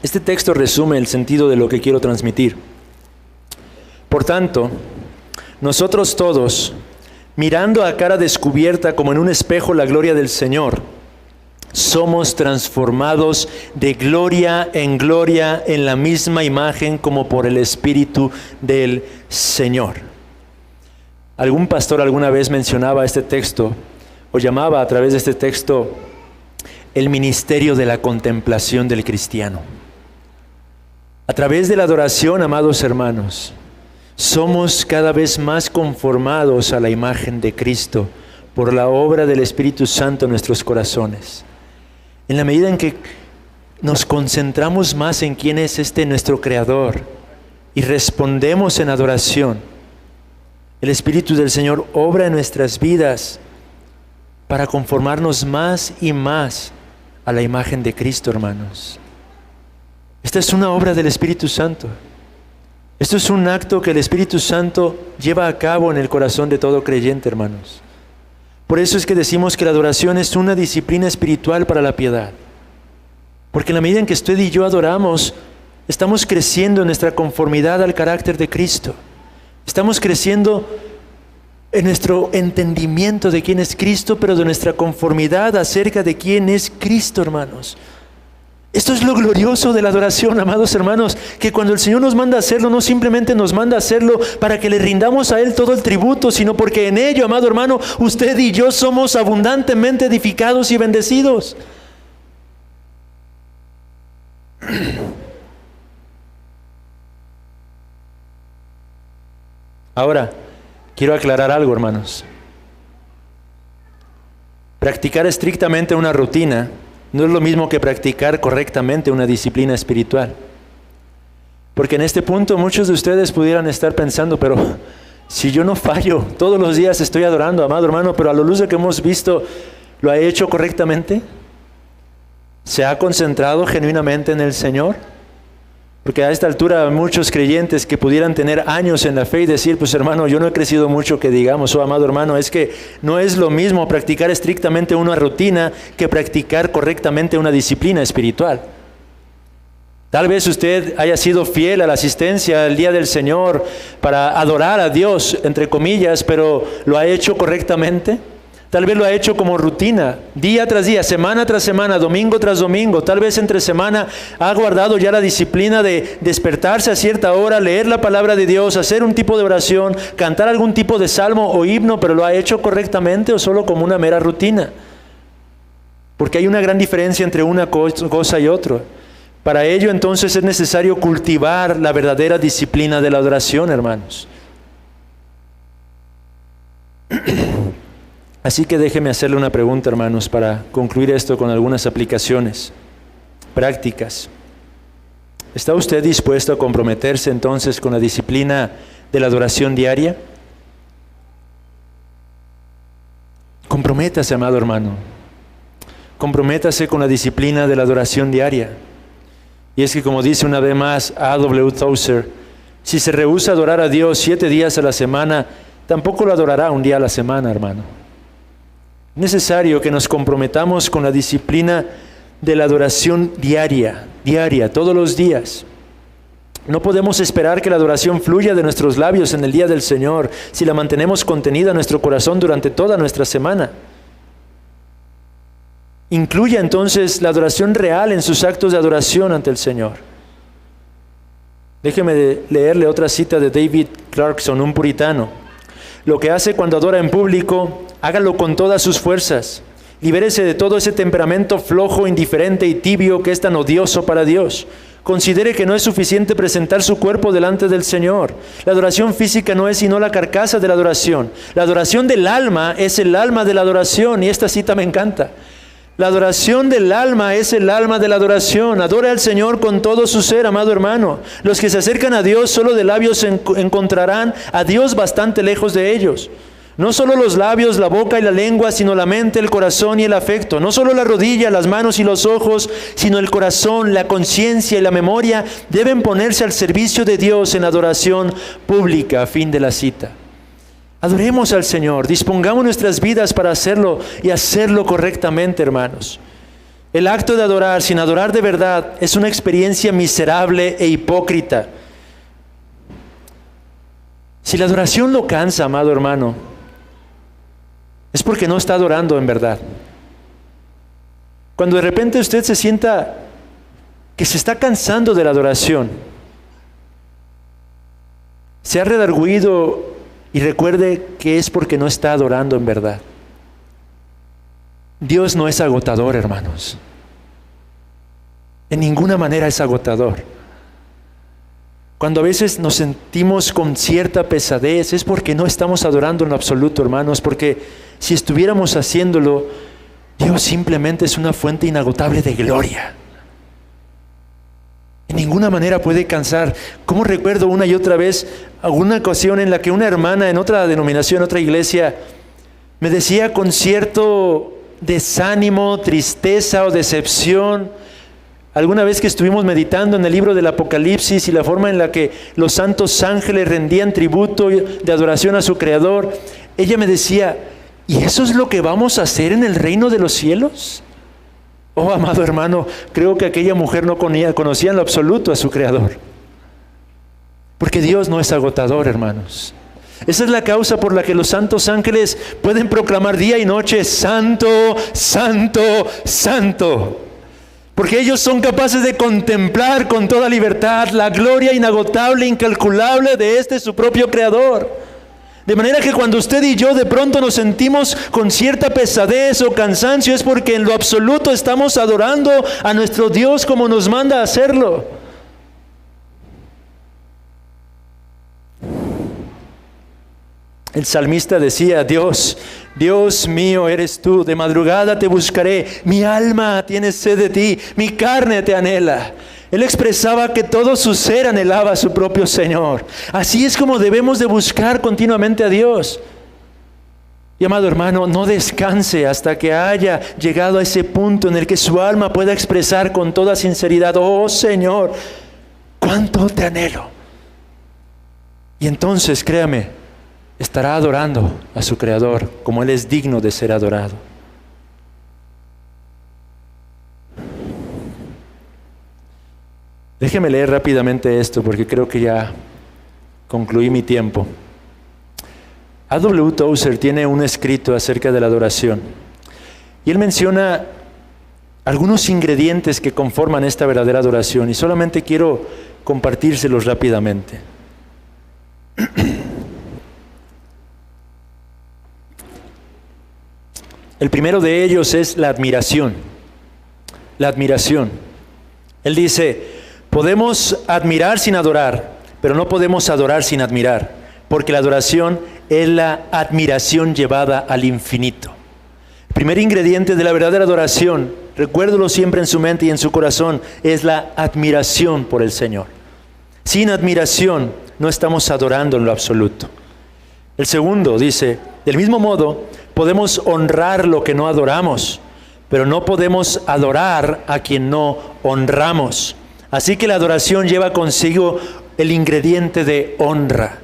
Este texto resume el sentido de lo que quiero transmitir. Por tanto, nosotros todos, mirando a cara descubierta como en un espejo la gloria del Señor, somos transformados de gloria en la misma imagen como por el Espíritu del Señor. Algún pastor alguna vez mencionaba este texto, o llamaba a través de este texto el ministerio de la contemplación del cristiano. A través de la adoración, amados hermanos, somos cada vez más conformados a la imagen de Cristo por la obra del Espíritu Santo en nuestros corazones. En la medida en que nos concentramos más en quién es nuestro Creador, y respondemos en adoración, el Espíritu del Señor obra en nuestras vidas para conformarnos más y más a la imagen de Cristo, hermanos. Esta es una obra del Espíritu Santo. Esto es un acto que el Espíritu Santo lleva a cabo en el corazón de todo creyente, hermanos. Por eso es que decimos que la adoración es una disciplina espiritual para la piedad. Porque en la medida en que usted y yo adoramos, estamos creciendo en nuestra conformidad al carácter de Cristo. Estamos creciendo en nuestro entendimiento de quién es Cristo, pero de nuestra conformidad acerca de quién es Cristo, hermanos. Esto es lo glorioso de la adoración, amados hermanos, que cuando el Señor nos manda a hacerlo, no simplemente nos manda a hacerlo para que le rindamos a Él todo el tributo, sino porque en ello, amado hermano, usted y yo somos abundantemente edificados y bendecidos. Ahora, quiero aclarar algo, hermanos. Practicar estrictamente una rutina no es lo mismo que practicar correctamente una disciplina espiritual. Porque en este punto muchos de ustedes pudieran estar pensando, pero si yo no fallo, todos los días estoy adorando, amado hermano, pero a la luz de que hemos visto, ¿lo ha hecho correctamente? ¿Se ha concentrado genuinamente en el Señor? Porque a esta altura muchos creyentes que pudieran tener años en la fe y decir, pues hermano, yo no he crecido mucho que digamos, amado hermano, es que no es lo mismo practicar estrictamente una rutina que practicar correctamente una disciplina espiritual. Tal vez usted haya sido fiel a la asistencia al día del Señor para adorar a Dios, entre comillas, pero ¿lo ha hecho correctamente? Tal vez lo ha hecho como rutina, día tras día, semana tras semana, domingo tras domingo. Tal vez entre semana ha guardado ya la disciplina de despertarse a cierta hora, leer la palabra de Dios, hacer un tipo de oración, cantar algún tipo de salmo o himno, pero ¿lo ha hecho correctamente o solo como una mera rutina? Porque hay una gran diferencia entre una cosa y otra. Para ello entonces es necesario cultivar la verdadera disciplina de la adoración, hermanos. Así que déjeme hacerle una pregunta, hermanos, para concluir esto con algunas aplicaciones prácticas. ¿Está usted dispuesto a comprometerse entonces con la disciplina de la adoración diaria? Comprométase, amado hermano. Comprométase con la disciplina de la adoración diaria. Y es que, como dice una vez más A.W. Tozer, si se rehúsa a adorar a Dios 7 días a la semana, tampoco lo adorará un día a la semana, hermano. Es necesario que nos comprometamos con la disciplina de la adoración diaria, todos los días. No podemos esperar que la adoración fluya de nuestros labios en el día del Señor si la mantenemos contenida en nuestro corazón durante toda nuestra semana. Incluya entonces la adoración real en sus actos de adoración ante el Señor. Déjeme leerle otra cita de David Clarkson, un puritano. Lo que hace cuando adora en público, hágalo con todas sus fuerzas. Libérese de todo ese temperamento flojo, indiferente y tibio que es tan odioso para Dios. Considere que no es suficiente presentar su cuerpo delante del Señor. La adoración física no es sino la carcasa de la adoración. La adoración del alma es el alma de la adoración, y esta cita me encanta. La adoración del alma es el alma de la adoración. Adora al Señor con todo su ser, amado hermano. Los que se acercan a Dios solo de labios encontrarán a Dios bastante lejos de ellos. No solo los labios, la boca y la lengua, sino la mente, el corazón y el afecto. No solo la rodilla, las manos y los ojos, sino el corazón, la conciencia y la memoria deben ponerse al servicio de Dios en adoración pública. Fin de la cita. Adoremos al Señor, dispongamos nuestras vidas para hacerlo y hacerlo correctamente, hermanos. El acto de adorar sin adorar de verdad es una experiencia miserable e hipócrita. Si la adoración lo cansa, amado hermano, es porque no está adorando en verdad. Cuando de repente usted se sienta que se está cansando de la adoración, se ha redarguido y recuerde que es porque no está adorando en verdad. Dios no es agotador, hermanos. En ninguna manera es agotador. Cuando a veces nos sentimos con cierta pesadez, es porque no estamos adorando en lo absoluto, hermanos, porque si estuviéramos haciéndolo, Dios simplemente es una fuente inagotable de gloria. En ninguna manera puede cansar. Como recuerdo una y otra vez alguna ocasión en la que una hermana en otra denominación, otra iglesia, me decía con cierto desánimo, tristeza o decepción, alguna vez que estuvimos meditando en el libro del Apocalipsis y la forma en la que los santos ángeles rendían tributo de adoración a su Creador, ella me decía, ¿y eso es lo que vamos a hacer en el reino de los cielos? Oh, amado hermano, creo que aquella mujer no conocía en lo absoluto a su Creador. Porque Dios no es agotador, hermanos. Esa es la causa por la que los santos ángeles pueden proclamar día y noche, Santo, Santo, Santo. Porque ellos son capaces de contemplar con toda libertad la gloria inagotable, incalculable de su propio Creador. De manera que cuando usted y yo de pronto nos sentimos con cierta pesadez o cansancio, es porque en lo absoluto estamos adorando a nuestro Dios como nos manda a hacerlo. El salmista decía, Dios mío eres tú, de madrugada te buscaré, mi alma tiene sed de ti, mi carne te anhela. Él expresaba que todo su ser anhelaba a su propio Señor. Así es como debemos de buscar continuamente a Dios. Y amado hermano, no descanse hasta que haya llegado a ese punto en el que su alma pueda expresar con toda sinceridad, oh Señor, cuánto te anhelo. Y entonces, créame, estará adorando a su Creador como Él es digno de ser adorado. Déjeme leer rápidamente esto porque creo que ya concluí mi tiempo. A.W. Tozer tiene un escrito acerca de la adoración y él menciona algunos ingredientes que conforman esta verdadera adoración y solamente quiero compartírselos rápidamente. El primero de ellos es la admiración. La admiración. Él dice, podemos admirar sin adorar, pero no podemos adorar sin admirar, porque la adoración es la admiración llevada al infinito. El primer ingrediente de la verdadera adoración, recuérdelo siempre en su mente y en su corazón, es la admiración por el Señor. Sin admiración no estamos adorando en lo absoluto. El segundo dice, del mismo modo, podemos honrar lo que no adoramos, pero no podemos adorar a quien no honramos. Así que la adoración lleva consigo el ingrediente de honra.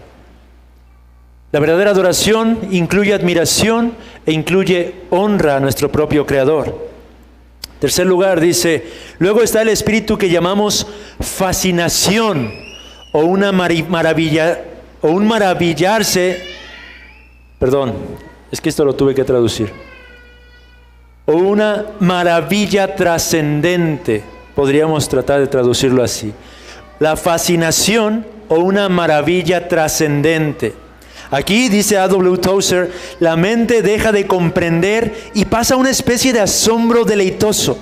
La verdadera adoración incluye admiración e incluye honra a nuestro propio Creador. Tercer lugar dice, luego está el espíritu que llamamos fascinación o un maravillarse, es que esto lo tuve que traducir, o una maravilla trascendente, podríamos tratar de traducirlo así. La fascinación o una maravilla trascendente. Aquí, dice A.W. Tozer, la mente deja de comprender y pasa a una especie de asombro deleitoso.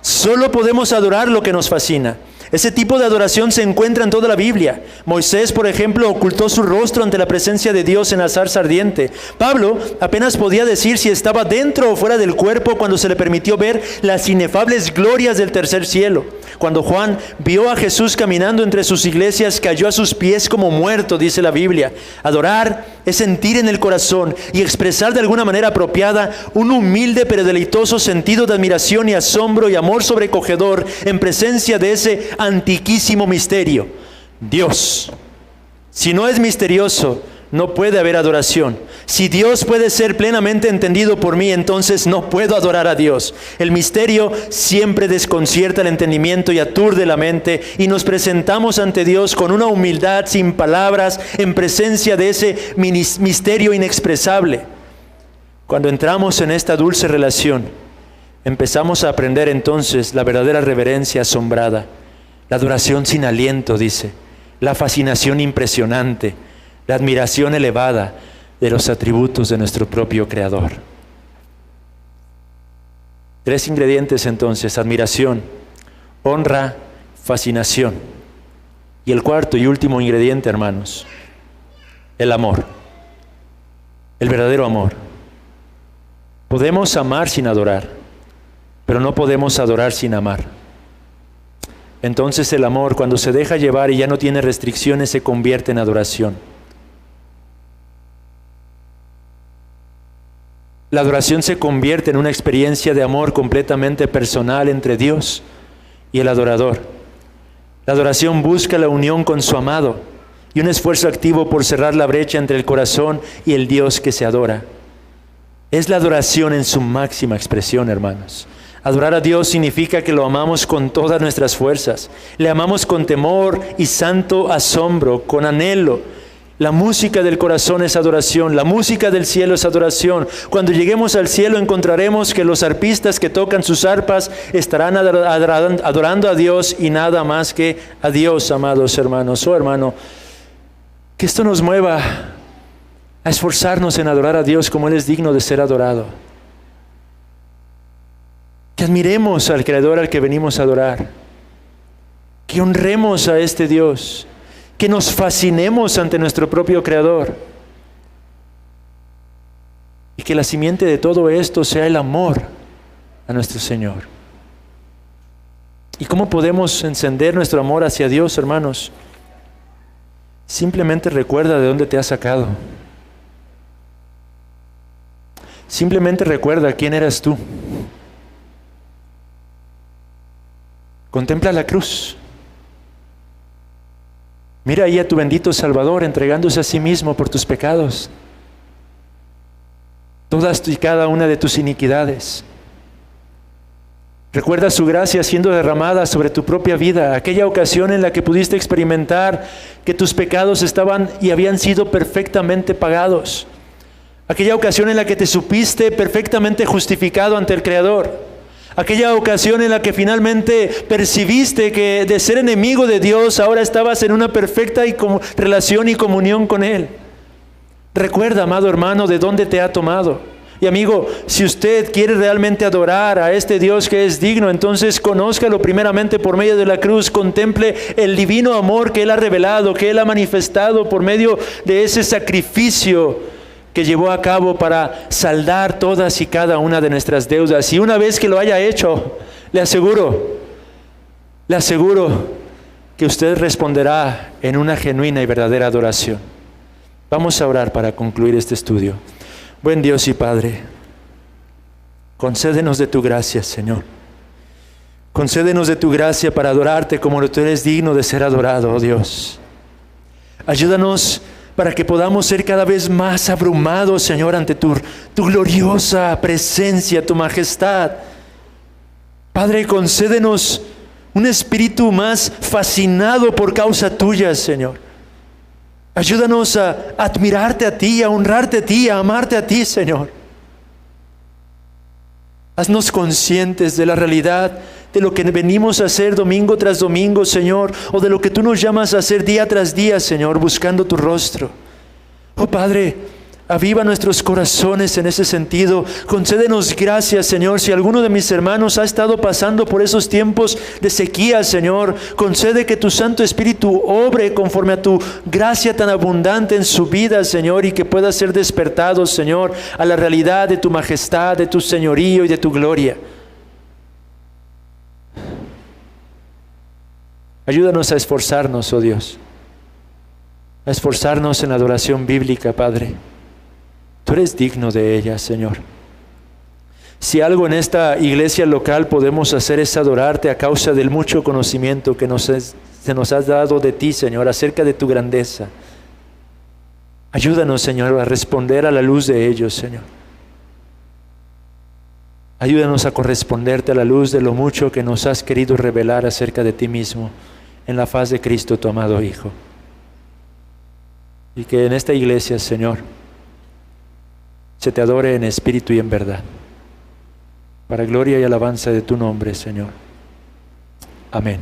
Solo podemos adorar lo que nos fascina. Ese tipo de adoración se encuentra en toda la Biblia. Moisés, por ejemplo, ocultó su rostro ante la presencia de Dios en la zarza ardiente. Pablo apenas podía decir si estaba dentro o fuera del cuerpo cuando se le permitió ver las inefables glorias del tercer cielo. Cuando Juan vio a Jesús caminando entre sus iglesias, cayó a sus pies como muerto, dice la Biblia. Adorar es sentir en el corazón y expresar de alguna manera apropiada un humilde pero deleitoso sentido de admiración y asombro y amor sobrecogedor en presencia de ese antiquísimo misterio, Dios. Si no es misterioso, no puede haber adoración. Si Dios puede ser plenamente entendido por mí, entonces no puedo adorar a Dios. El misterio siempre desconcierta el entendimiento y aturde la mente, y nos presentamos ante Dios con una humildad sin palabras en presencia de ese misterio inexpresable. Cuando entramos en esta dulce relación, empezamos a aprender entonces la verdadera reverencia asombrada, la adoración sin aliento, dice, la fascinación impresionante, la admiración elevada de los atributos de nuestro propio Creador. 3 ingredientes entonces: admiración, honra, fascinación. Y el cuarto y último ingrediente, hermanos, el amor, el verdadero amor. Podemos amar sin adorar, pero no podemos adorar sin amar. Entonces el amor, cuando se deja llevar y ya no tiene restricciones, se convierte en adoración. La adoración se convierte en una experiencia de amor completamente personal entre Dios y el adorador. La adoración busca la unión con su amado y un esfuerzo activo por cerrar la brecha entre el corazón y el Dios que se adora. Es la adoración en su máxima expresión, hermanos. Adorar a Dios significa que lo amamos con todas nuestras fuerzas. Le amamos con temor y santo asombro, con anhelo. La música del corazón es adoración, la música del cielo es adoración. Cuando lleguemos al cielo encontraremos que los arpistas que tocan sus arpas estarán adorando a Dios y nada más que a Dios, amados hermanos. Oh hermano, que esto nos mueva a esforzarnos en adorar a Dios como Él es digno de ser adorado. Que admiremos al Creador al que venimos a adorar. Que honremos a este Dios. Que nos fascinemos ante nuestro propio Creador. Y que la simiente de todo esto sea el amor a nuestro Señor. ¿Y cómo podemos encender nuestro amor hacia Dios, hermanos? Simplemente recuerda de dónde te ha sacado. Simplemente recuerda quién eras tú. Contempla la cruz. Mira ahí a tu bendito Salvador entregándose a sí mismo por tus pecados. Todas y cada una de tus iniquidades. Recuerda su gracia siendo derramada sobre tu propia vida. Aquella ocasión en la que pudiste experimentar que tus pecados estaban y habían sido perfectamente pagados. Aquella ocasión en la que te supiste perfectamente justificado ante el Creador. Aquella ocasión en la que finalmente percibiste que de ser enemigo de Dios, ahora estabas en una perfecta relación y comunión con Él. Recuerda, amado hermano, de dónde te ha tomado. Y amigo, si usted quiere realmente adorar a este Dios que es digno, entonces conózcalo primeramente por medio de la cruz. Contemple el divino amor que Él ha revelado, que Él ha manifestado por medio de ese sacrificio que llevó a cabo para saldar todas y cada una de nuestras deudas. Y una vez que lo haya hecho, le aseguro que usted responderá en una genuina y verdadera adoración. Vamos a orar para concluir este estudio. Buen Dios y Padre, concédenos de tu gracia, Señor. Concédenos de tu gracia para adorarte como tú eres digno de ser adorado, oh Dios. Ayúdanos para que podamos ser cada vez más abrumados, Señor, ante tu gloriosa presencia, tu majestad. Padre, concédenos un espíritu más fascinado por causa tuya, Señor. Ayúdanos a admirarte a ti, a honrarte a ti, a amarte a ti, Señor. Haznos conscientes de la realidad de lo que venimos a hacer domingo tras domingo, Señor, o de lo que tú nos llamas a hacer día tras día, Señor, buscando tu rostro. Oh Padre, aviva nuestros corazones en ese sentido. Concédenos gracias, Señor. Si alguno de mis hermanos ha estado pasando por esos tiempos de sequía, Señor, concede que tu Santo Espíritu obre conforme a tu gracia tan abundante en su vida, Señor, y que pueda ser despertado, Señor, a la realidad de tu majestad, de tu señorío y de tu gloria. Ayúdanos a esforzarnos, oh Dios, a esforzarnos en la adoración bíblica, Padre. Tú eres digno de ella, Señor. Si algo en esta iglesia local podemos hacer es adorarte a causa del mucho conocimiento que se nos has dado de ti, Señor, acerca de tu grandeza. Ayúdanos, Señor, a responder a la luz de ellos, Señor. Ayúdanos a corresponderte a la luz de lo mucho que nos has querido revelar acerca de ti mismo en la faz de Cristo, tu amado Hijo. Y que en esta iglesia, Señor, se te adore en espíritu y en verdad, para gloria y alabanza de tu nombre, Señor. Amén.